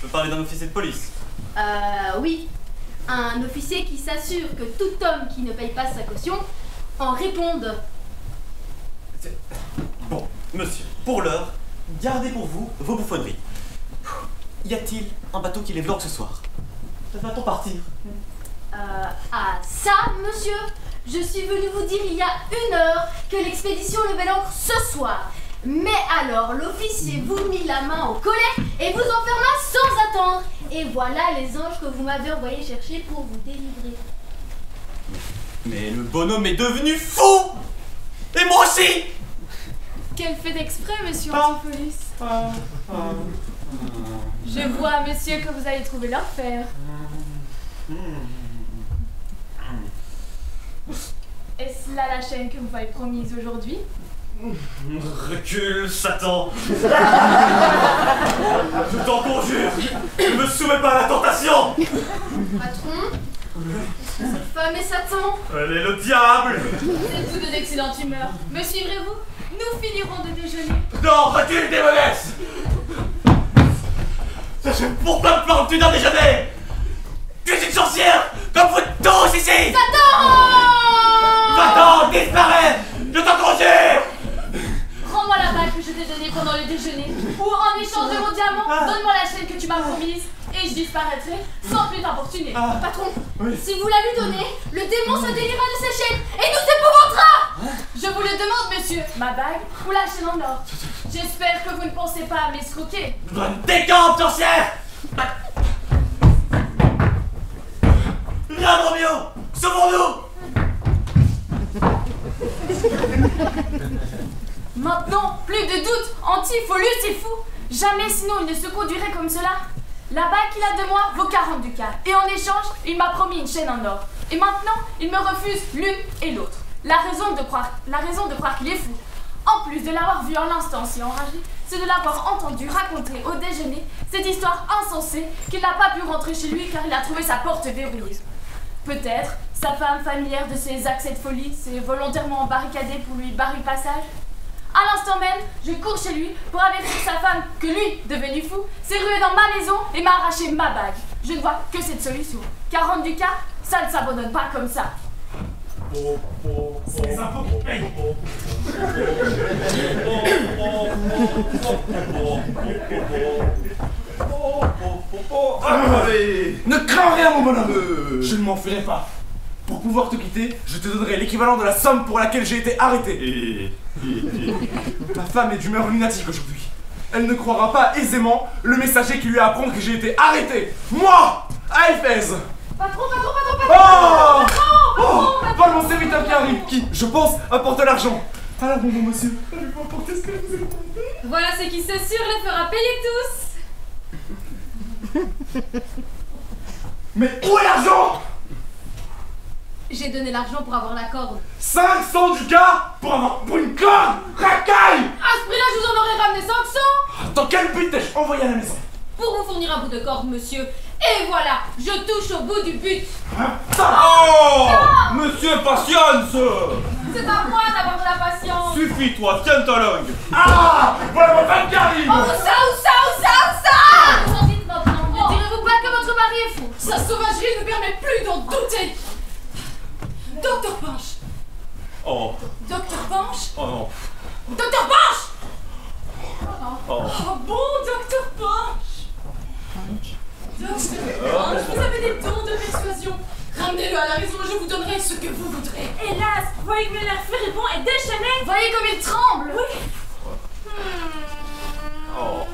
peux parler d'un officier de police? Oui. Un officier qui s'assure que tout homme qui ne paye pas sa caution en réponde. Bon, monsieur, pour l'heure, gardez pour vous vos bouffonneries. Y a-t-il un bateau qui les vlog ce soir? Va-t-on partir? Ah ça, monsieur, je suis venue vous dire il y a 1 heure que l'expédition levait l'ancre ce soir. Mais alors l'officier vous mit la main au collet et vous enferma sans attendre. Et voilà les anges que vous m'avez envoyés chercher pour vous délivrer. Mais le bonhomme est devenu fou! Et moi aussi! Quel fait d'exprès, monsieur Antipolis. Je vois, monsieur, que vous allez trouver l'enfer. Est-ce là la chaîne que vous m'avez promise aujourd'hui? Recule, Satan! Je t'en conjure! Ne me soumets pas à la tentation! Patron, est-ce que cette femme est Satan? Elle est le diable! Vous êtes tous de d'excellente humeur. Me suivrez-vous? Nous finirons de déjeuner. Non, recule, démonesse! Pourquoi me plantes-tu d'un déjeuner? Tu es une sorcière! Comme vous tous ici! Satan! Va-t'en, disparais! Je t'en conjure! Rends-moi la bague que je t'ai donnée pendant le déjeuner. Ou en échange de mon diamant, donne-moi la chaîne que tu m'as promise. Et je disparaîtrai sans plus t'importuner. Patron, si vous la lui donnez, le démon se délivra de ses chaînes et nous épouvantera! Je vous le demande, monsieur. Ma bague ou la chaîne en or? J'espère que vous ne pensez pas à m'escroquer. Décampe, sorcière! Viens, Romeo! Sauvons-nous! Maintenant, plus de doute, Antifolus est fou. Jamais sinon il ne se conduirait comme cela. La bague qu'il a de moi vaut 40 ducats. Et en échange, il m'a promis une chaîne en or. Et maintenant, il me refuse l'une et l'autre. La raison de croire qu'il est fou, en plus de l'avoir vu en l'instant si enragé, c'est de l'avoir entendu raconter au déjeuner cette histoire insensée qu'il n'a pas pu rentrer chez lui car il a trouvé sa porte verrouillée. Peut-être Sa femme, familière de ses accès de folie, s'est volontairement barricadée pour lui barrer le passage. À l'instant même, je cours chez lui pour avertir sa femme que lui, devenu fou, s'est rué dans ma maison et m'a arraché ma bague. Je ne vois que cette solution, car rendre du cas, ça ne s'abandonne pas comme ça. C'est les impôts qu'on paye. Ne crains rien, mon bonhomme. Je ne m'enfuirai pas. Pour pouvoir te quitter, je te donnerai l'équivalent de la somme pour laquelle j'ai été arrêté. Ma femme est d'humeur lunatique aujourd'hui. Elle ne croira pas aisément le messager qui lui a apprendre que j'ai été arrêté. Moi, à Éphèse. Patron. Pas mon serviteur qui arrive, qui, je pense, apporte l'argent. Alors, bon monsieur, allez-vous apporter ce que vous avez demandé? Voilà ce qui, c'est sûr, les fera payer tous. Mais où est l'argent? J'ai donné l'argent pour avoir la corde. 500 ducats pour une corde. Racaille. À ce prix-là, je vous en aurais ramené 500. Dans quel but t'ai-je envoyé à la maison? Pour vous fournir un bout de corde, monsieur. Et voilà, je touche au bout du but. Oh, monsieur Patience. C'est à moi d'avoir de la patience. Suffit, toi, tiens ta langue. Ah, voilà ma femme qui arrive. Oh, où ça Vous en dites maintenant. Ne direz-vous pas que votre mari est fou? Sa sauvagerie ne permet plus d'en douter. Docteur Pinche. Oh, Docteur Pinche. oh non. Docteur Pinche. Oh. Oh bon, Docteur Pinche. Docteur Pinche, vous avez des dons de persuasion. Ramenez-le à la raison, je vous donnerai ce que vous voudrez. Hélas, voyez que l'air furibond est déchaîné. Voyez comme il tremble. Oui. Oh.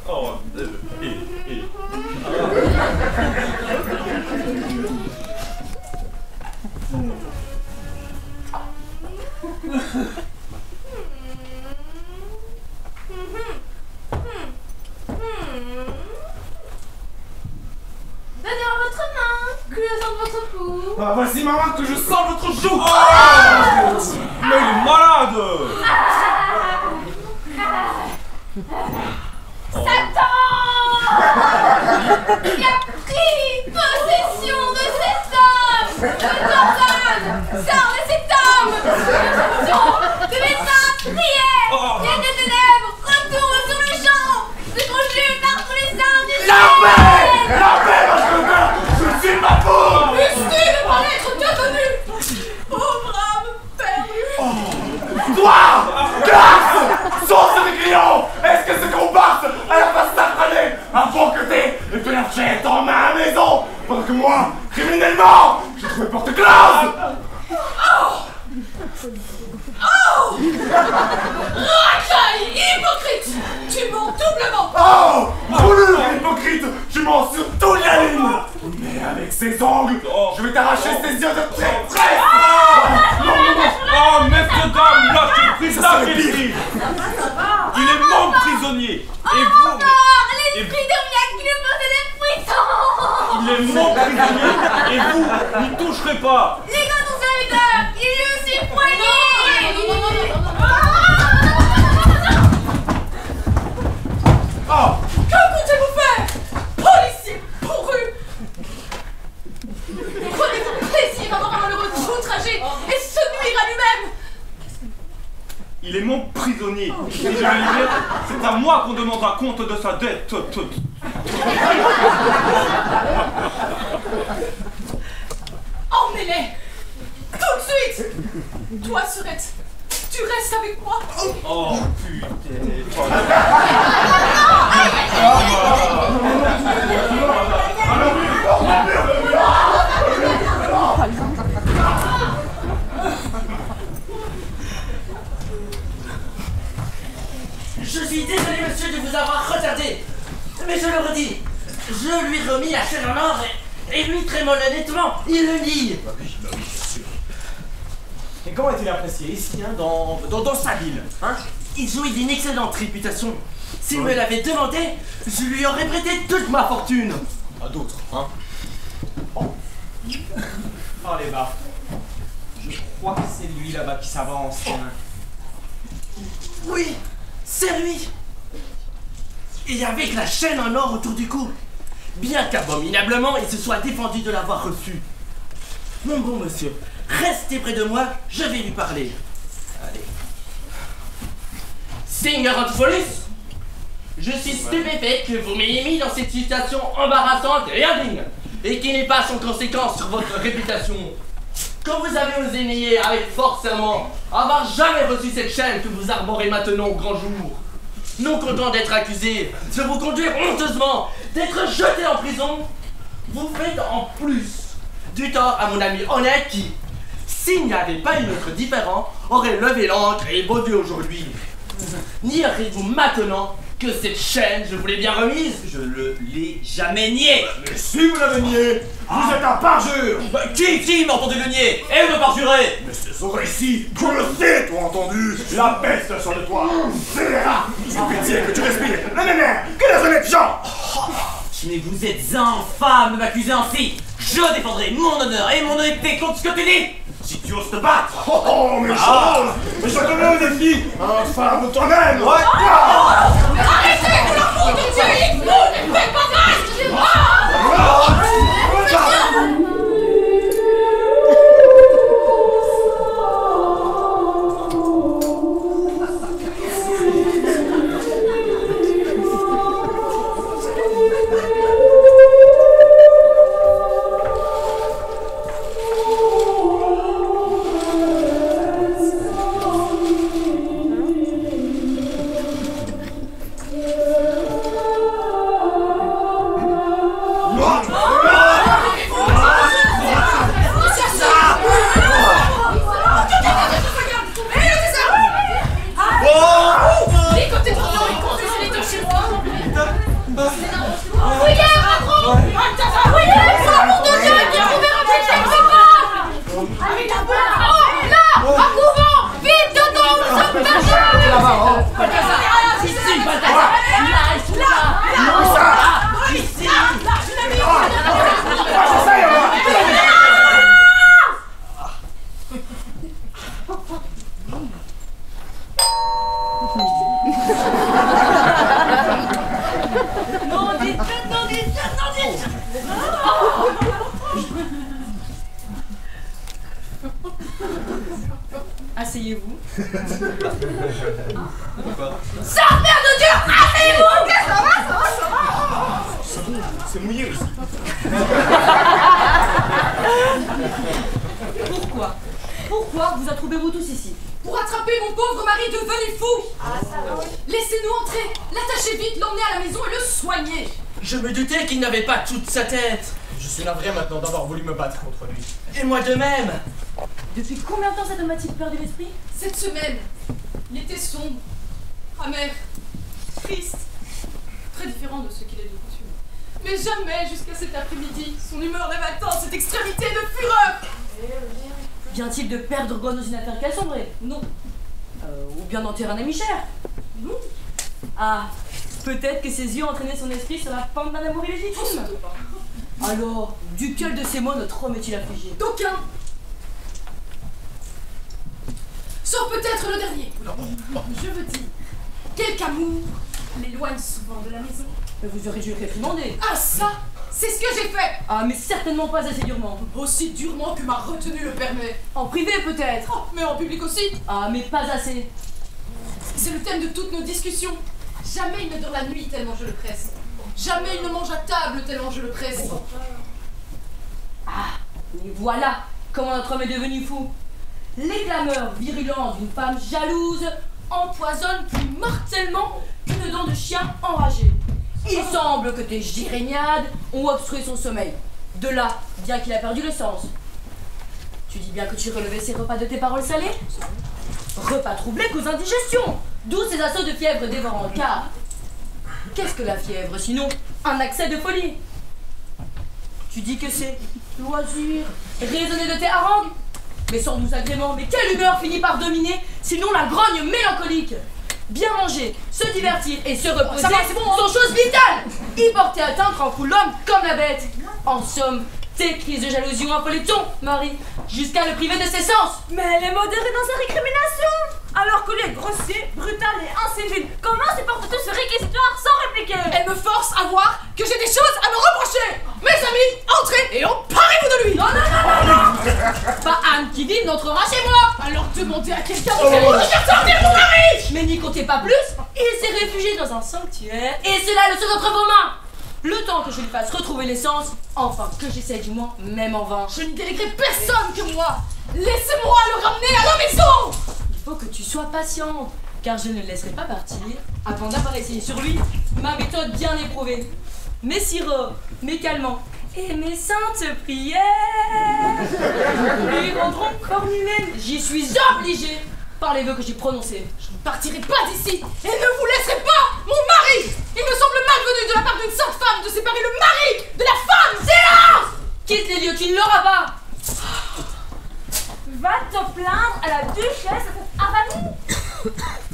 Oh. Donnez-moi votre main, clouez-en de votre pouls. Ah, voici ma main que je sens votre joue. Mais il est malade. Il a pris possession de cet homme. De Jordan. Sors de cet homme. De mes mains, prière. Viens des ténèbres, retourne sur le champ. Je conjure par tous les arts du ciel. La paix, je suis ma peau. Puisses-tu ne pas être devenu pauvre âme perdue. Toi, garce, source de clients. Est-ce que ce comparse à la face sacrée avant que t'aies et que la jette en ma maison pendant que moi, criminellement, j'ai trouvé porte close. Racaille, hypocrite. Tu mens doublement. Oh, bouleux hypocrite, tu mens sur toute la ligne. Mais avec ces ongles, je vais t'arracher ses yeux de très près. Oh, messieurs, dames, lâchez prise, Ça serait lâchez pire. prise. Il est mon prisonnier. Et vous, L'esprit démoniaque qui nous faisait des puissants. il est mon prisonnier. Et vous, n'y toucherez pas. Les gars, ton serviteur, il est aussi poigné. Oh, Que comptez-vous faire, policier pourru? Prenez-vous plaisir à voir un malheureux outragé et se nuire à lui-même? Il est mon prisonnier. Et je le libère, c'est à moi qu'on demandera compte de sa dette. Emmenez-les tout de suite. Toi, Surette, tu restes avec moi. Oh, putain. Je suis désolé, monsieur, de vous avoir retardé. Mais je le redis, je lui remis la chaîne en or et lui, très malhonnêtement, il le nie. et comment est-il apprécié ici, hein, dans sa ville, hein? Il jouit d'une excellente réputation. S'il me l'avait demandé, je lui aurais prêté toute ma fortune. À d'autres, hein? Parlez bas. Je crois que c'est lui là-bas qui s'avance. Oui, c'est lui. Et avec la chaîne en or autour du cou. Bien qu'abominablement il se soit défendu de l'avoir reçu. Mon bon monsieur, restez près de moi, je vais lui parler. Allez. Seigneur Antipholus, je suis stupéfait que vous m'ayez mis dans cette situation embarrassante et indigne, et qui n'est pas sans conséquence sur votre réputation. Quand vous avez osé nier avec fort serment avoir jamais reçu cette chaîne que vous arborez maintenant au grand jour, non content d'être accusé de vous conduire honteusement, d'être jeté en prison, vous faites en plus du tort à mon ami honnête qui, s'il n'y avait pas eu notre différend, aurait levé l'ancre et baudu aujourd'hui. Nierez-vous maintenant que cette chaîne, je vous l'ai bien remise? Je ne l'ai jamais nié. Mais si vous l'avez nié, vous êtes un parjure. Qui m'a entendu le nier et me parjurer? Mais ces oreilles-ci, tu le sais, toi entendu. La peste sur le toit. Scélérat, j'ai pitié que tu respires la même air que les honnêtes gens. Mais vous êtes infâme de m'accuser ainsi. Je défendrai mon honneur et mon honnêteté contre ce que tu dis. Si tu oses te battre. Oh, mais Charles, mais je te mets au défi. Infâme toi-même. Ouais. Arrêtez, vous la faute de Dieu, il faut ne faites pas Asseyez-vous. Serpent de Dieu, asseyez-vous. Ça va. C'est mouillé aussi. Pourquoi vous trouvez-vous tous ici? Pour attraper mon pauvre mari devenu fou. Laissez-nous entrer, l'attacher vite, l'emmener à la maison et le soigner. Je me doutais qu'il n'avait pas toute sa tête. Je suis navré maintenant d'avoir voulu me battre contre lui. Et moi de même. Depuis combien de temps cet homme a-t-il perdu l'esprit? Cette semaine, il était sombre, amer, triste, très différent de ce qu'il est de coutume. Mais jamais, jusqu'à cet après-midi, son humeur n'avait atteint cette extrémité de fureur. Vient-il de perdre goût dans une affaire qu'elle sombrée? Non. Ou bien d'enterrer un ami cher? Non. Ah, peut-être que ses yeux entraînaient son esprit sur la pente d'un amour illégitime. Alors, duquel de ces mots notre homme est-il affligé? D'aucun. Sauf peut-être le dernier. Je veux dire, quelque amour l'éloigne souvent de la maison. Mais vous aurez dû le réprimander. Ah ça, c'est ce que j'ai fait. Ah, mais certainement pas assez durement. Aussi durement que ma retenue le permet. En privé peut-être. Oh, mais en public aussi. Ah, mais pas assez. C'est le thème de toutes nos discussions. Jamais il ne dort la nuit tellement je le presse. Jamais il ne mange à table tellement je le presse. Ah, mais voilà comment notre homme est devenu fou. Les clameurs virulentes d'une femme jalouse empoisonnent plus mortellement qu'une dent de chien enragé. Il semble que tes gyréniades ont obstrué son sommeil. De là, bien qu'il a perdu le sens. Tu dis bien que tu relevais ces repas de tes paroles salées? Repas troublés qu'aux indigestions, d'où ces assauts de fièvre dévorante. Car qu'est-ce que la fièvre, sinon un accès de folie? Tu dis que c'est loisir, raisonner de tes harangues, mais sans nous agréments. Mais quelle humeur finit par dominer, sinon la grogne mélancolique? Bien manger, se divertir et se reposer sont choses vitales. Y porter atteinte rend fou l'homme comme la bête. En somme, tes crises de jalousie ont affolé ton mari, jusqu'à le priver de ses sens. Mais elle est modérée dans sa récrimination. alors que lui est grossier, brutal et incivil. Comment supportes-tu ce réquisitoire sans répliquer? Elle me force à voir que j'ai des choses à me reprocher. Mes amis, entrez et emparez-vous de lui. Non, non, non, non, non. Pas Anne qui dit n'entrera chez moi. Alors demandez à quelqu'un de faire sortir mon mari. Mais n'y comptez pas plus, il s'est réfugié dans un sanctuaire et c'est là le seul entre vos mains. Le temps que je lui fasse retrouver l'essence, enfin que j'essaie du moins, même en vain. Je ne déléguerai personne que moi. Laissez-moi le ramener à la maison. Il faut que tu sois patiente, car je ne le laisserai pas partir avant d'avoir essayé sur lui ma méthode bien éprouvée. Mes sirops, mes calmants et mes saintes prières lui rendront corps humaine. J'y suis obligée par les vœux que j'ai prononcés. Je ne partirai pas d'ici et ne vous laisserai pas mon mari. Il me semble malvenu de la part d'une sainte femme de séparer le mari de la femme. Silence. Quitte les lieux, tu ne l'auras pas. Va te plaindre à la duchesse Avani.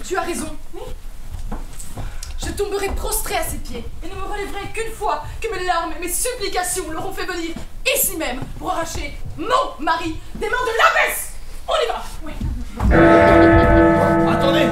Tu as raison. Oui. Je tomberai prostrée à ses pieds et ne me relèverai qu'une fois que mes larmes et mes supplications l'auront fait venir ici même pour arracher mon mari des mains de l'abbesse. On y va. Oui. Attendez!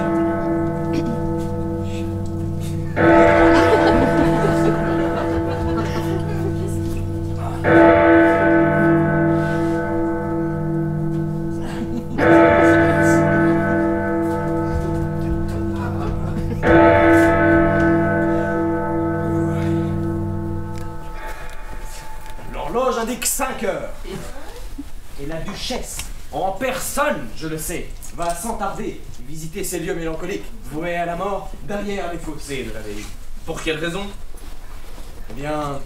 L'horloge indique 5 heures. Et la duchesse, en personne, je le sais, va sans tarder visiter ces lieux mélancoliques, voués à la mort derrière les fossés de l'abbaye. Pour quelle raison? Eh bien,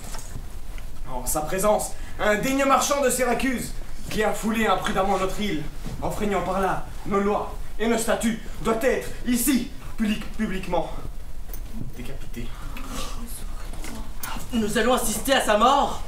en sa présence, un digne marchand de Syracuse qui a foulé imprudemment notre île, enfreignant par là nos lois et nos statuts, doit être ici, publiquement décapité. Nous allons assister à sa mort?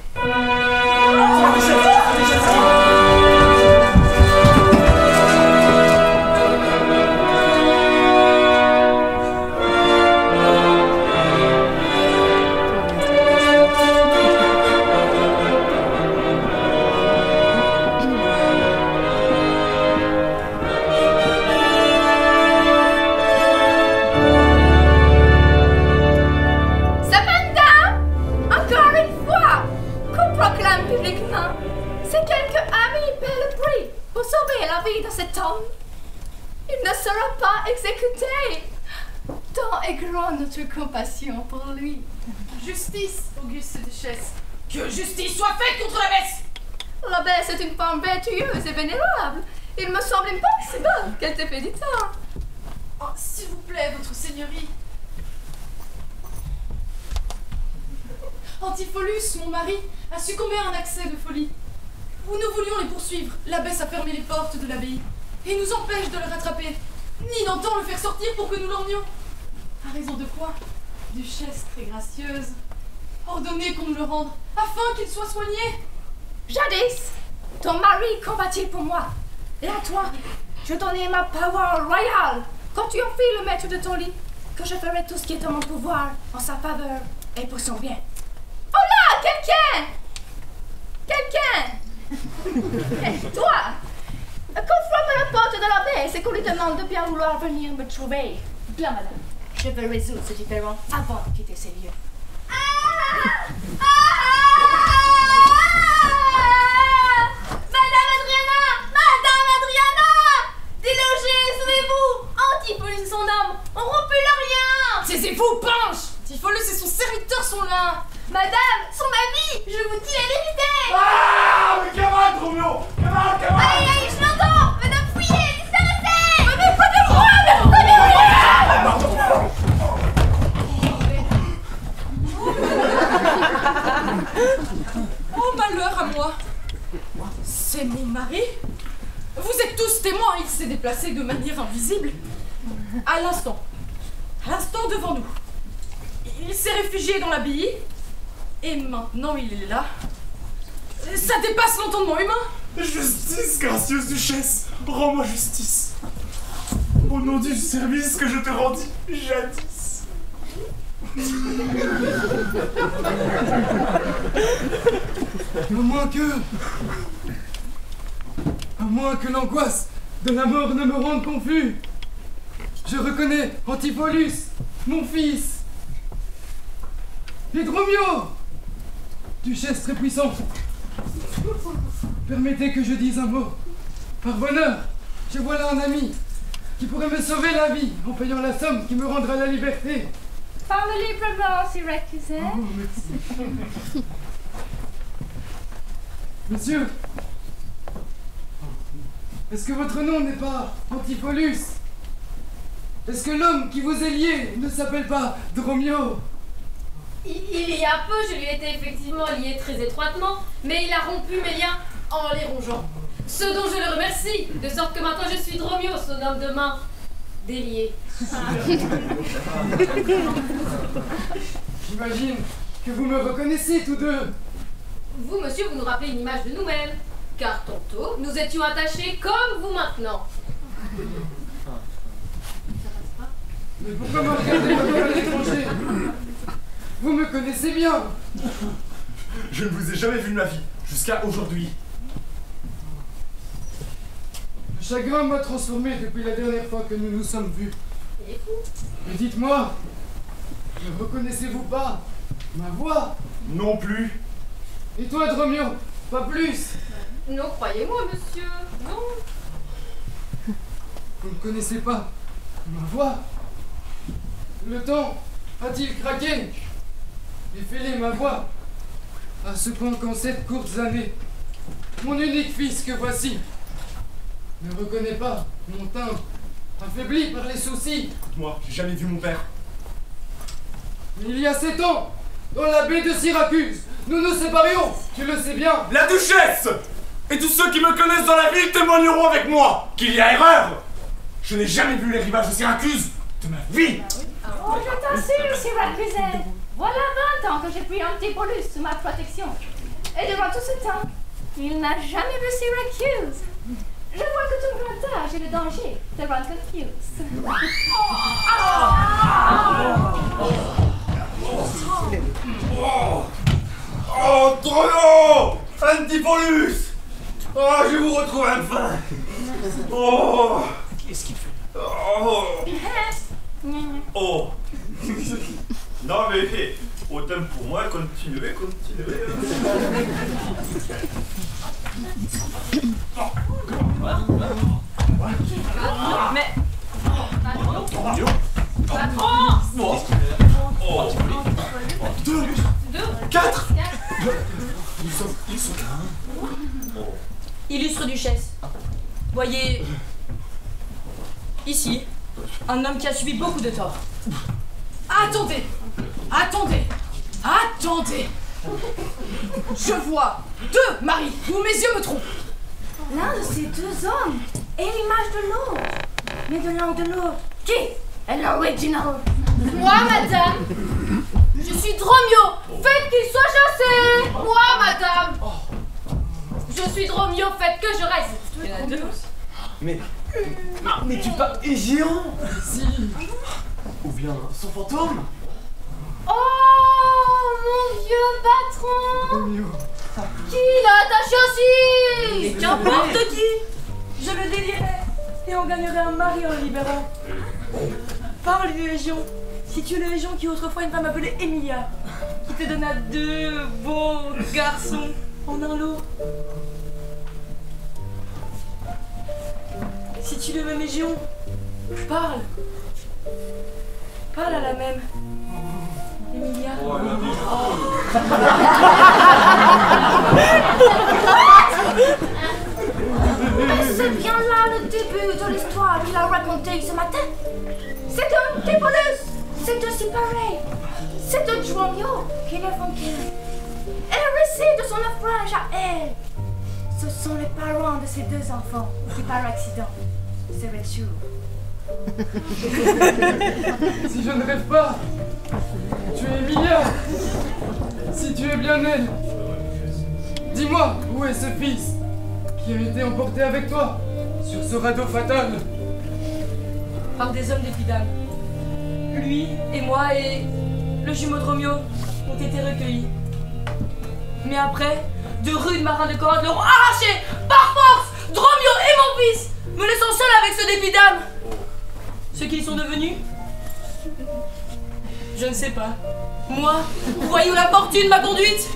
Notre compassion pour lui. Justice, auguste duchesse. Que justice soit faite contre l'abbesse. L'abbesse est une femme vertueuse et vénérable. Il me semble impossible qu'elle t'ait fait du tort. Oh, s'il vous plaît, votre seigneurie. Antipholus, mon mari, a succombé à un accès de folie. Où nous voulions les poursuivre, l'abbesse a fermé les portes de l'abbaye et nous empêche de le rattraper, ni n'entend le faire sortir pour que nous l'emmenions. À raison de quoi, duchesse très gracieuse, ordonnez qu'on nous le rende, afin qu'il soit soigné. Jadis, ton mari combattit pour moi, et à toi, je donnais ma parole royale, quand tu en fis le maître de ton lit, que je ferai tout ce qui est en mon pouvoir en sa faveur et pour son bien. Oh là, quelqu'un! Toi, conforme la porte de l'abbesse et qu'on lui demande de bien vouloir venir me trouver. Bien, madame. Je vais résoudre ce différend avant de quitter ces lieux. Madame Adriana! Délogez, sauvez-vous! Antipholus et son homme ont rompu leur lien! Taisez-vous, pinche! Antipholus et son serviteur sont là! Madame, son ami, je vous dis la vérité! Ah, mais camarade, Romeo! Camarade! Aïe, aïe, je l'entends! Madame, fouillez, disparaissez! Mais prenez-moi! Oh, malheur à moi! C'est mon mari? Vous êtes tous témoins, il s'est déplacé de manière invisible. À l'instant devant nous. Il s'est réfugié dans l'abbaye. Et maintenant il est là. Ça dépasse l'entendement humain. Justice, gracieuse duchesse! Rends-moi justice! Au nom du service que je te rendis jadis! À moins que l'angoisse de la mort ne me rende confus, Je reconnais Antipholus, mon fils. Et Dromio, duchesse très puissante. Permettez que je dise un mot. Par bonheur, je vois là un ami qui pourrait me sauver la vie en payant la somme qui me rendra la liberté. Parle librement, Syracuse. Oh, merci. Monsieur, est-ce que votre nom n'est pas Antipholus? Est-ce que l'homme qui vous est lié ne s'appelle pas Dromio? Il y a peu, je lui étais effectivement lié très étroitement, mais il a rompu mes liens en les rongeant. Ce dont je le remercie, de sorte que maintenant je suis Dromio, son homme de main délié. J'imagine que vous me reconnaissez tous deux. Vous, monsieur, vous nous rappelez une image de nous-mêmes, car tantôt, nous étions attachés comme vous maintenant. Mais pourquoi me regardez comme un étranger? Vous me connaissez bien. Je ne vous ai jamais vu de ma vie, jusqu'à aujourd'hui. Le chagrin m'a transformé depuis la dernière fois que nous nous sommes vus. Et vous? Mais dites-moi, ne reconnaissez-vous pas ma voix? Non plus. Et toi, Dromio, pas plus? Non, croyez-moi, monsieur, non. Vous ne connaissez pas ma voix? Le temps a-t-il craqué et fêlé ma voix? À ce point qu'en 7 courtes années, mon unique fils que voici ne reconnaît pas mon timbre, affaibli par les soucis. Moi, j'ai jamais vu mon père. Il y a 7 ans, dans la baie de Syracuse, nous nous séparions, tu le sais bien. La duchesse! Et tous ceux qui me connaissent dans la ville témoigneront avec moi qu'il y a erreur. Je n'ai jamais vu les rivages de Syracuse de ma vie. Oh, je t'assure, Syracuse. Voilà 20 ans que j'ai pris Antipholus sous ma protection. Et durant tout ce temps, il n'a jamais vu Syracuse. Je vois que ton grand âge et le danger te rendent confuse. Oh, Trono! Antipholus! Oh, je vous retrouve enfin! Oh! Qu'est-ce qu'il fait? Oh! Oh! Non mais, autant pour moi, continuez. Mais. Oh! 2, 4. Illustre duchesse, voyez ici un homme qui a subi beaucoup de torts. Attendez! Je vois 2 maris, ou mes yeux me trompent. L'un de ces 2 hommes est l'image de l'autre. Mais de l'un de l'autre, qui est l'original? Moi, madame, je suis Dromio. Faites qu'il soit chassé. Moi, madame, je suis Dromio. Faites que je reste. Il y en a 2. Mais tu parles des géants. Si. Ou bien son fantôme. Oh, mon vieux patron. Dromio. Qui l'a attaché aussi? Et qu'importe qui, je le délierai et on gagnerait un mari en le libérant. Parle des légions. Si tu es la légion qui autrefois une femme appelée Emilia, qui te donna 2 beaux garçons en un lot. Si tu es le même légion, parle. Parle à la même. Emilia. C'est bien là le début de l'histoire qu'il a racontée ce matin. C'est un Antipholus. C'est aussi pareil. C'est un Dromio qui l'a vaincu. Et le récit de son naufrage à elle. Ce sont les parents de ces 2 enfants qui, par accident, seraient tués. Si je ne rêve pas, tu es Emilia. Si tu es bien elle, dis-moi où est ce fils qui a été emporté avec toi sur ce radeau fatal? Par des hommes d'Épidame. Lui et moi et le jumeau Dromio ont été recueillis. Mais après, de rudes marins de Corinthe leur ont arraché par force Dromio et mon fils, me laissant seul avec ceux d'Épidame. Ce qu'ils sont devenus? Je ne sais pas. Moi, voyou la fortune m'a conduite.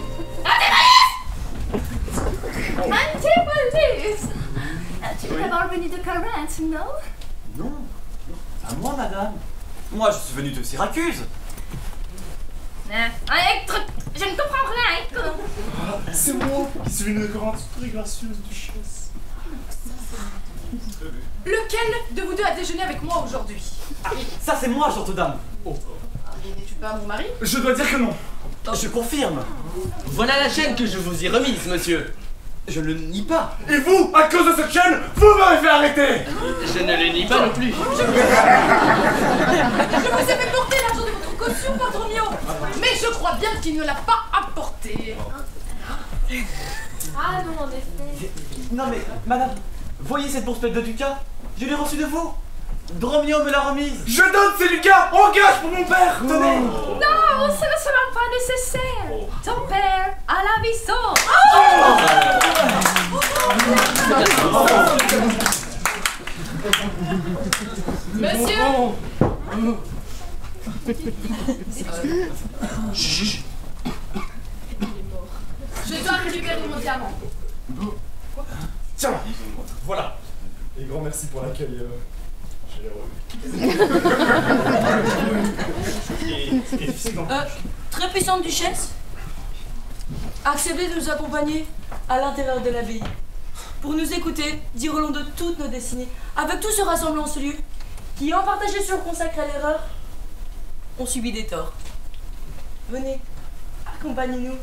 Antipolis! Tu es d'abord venu de Corinthe, non? Non, à moi, madame. Moi, je suis venu de Syracuse. Je ne comprends rien. C'est moi qui suis venu de Corinthe, très gracieuse duchesse. Lequel de vous deux a déjeuné avec moi aujourd'hui? Ça, c'est moi, gentille dame. N'es-tu pas mon mari? Je dois dire que non. Je confirme. Voilà la chaîne que je vous ai remise, monsieur. Je ne le nie pas. Et vous, à cause de cette chaîne, vous m'avez fait arrêter. Je ne le nie pas non plus. Je vous ai fait porter l'argent de votre caution, patron mio. Mais je crois bien qu'il ne l'a pas apporté. Ah non, en effet. Non mais, madame, voyez cette bourse pleine de ducats? Je l'ai reçue de vous. Dromio me l'a remise. Je donne ces ducats en gage pour mon père. Tenez. Non, ce ne sera pas nécessaire. Ton père a la vie sauve. Monsieur, je dois récupérer mon diamant. Tiens, voilà. Et grand merci pour l'accueil. Très puissante duchesse, acceptez de nous accompagner à l'intérieur de l'abbaye pour nous écouter dire au long de toutes nos destinées, avec tout ce rassemblement en ce lieu, qui en partagé sur le consacré à l'erreur, ont subi des torts. Venez, accompagnez-nous.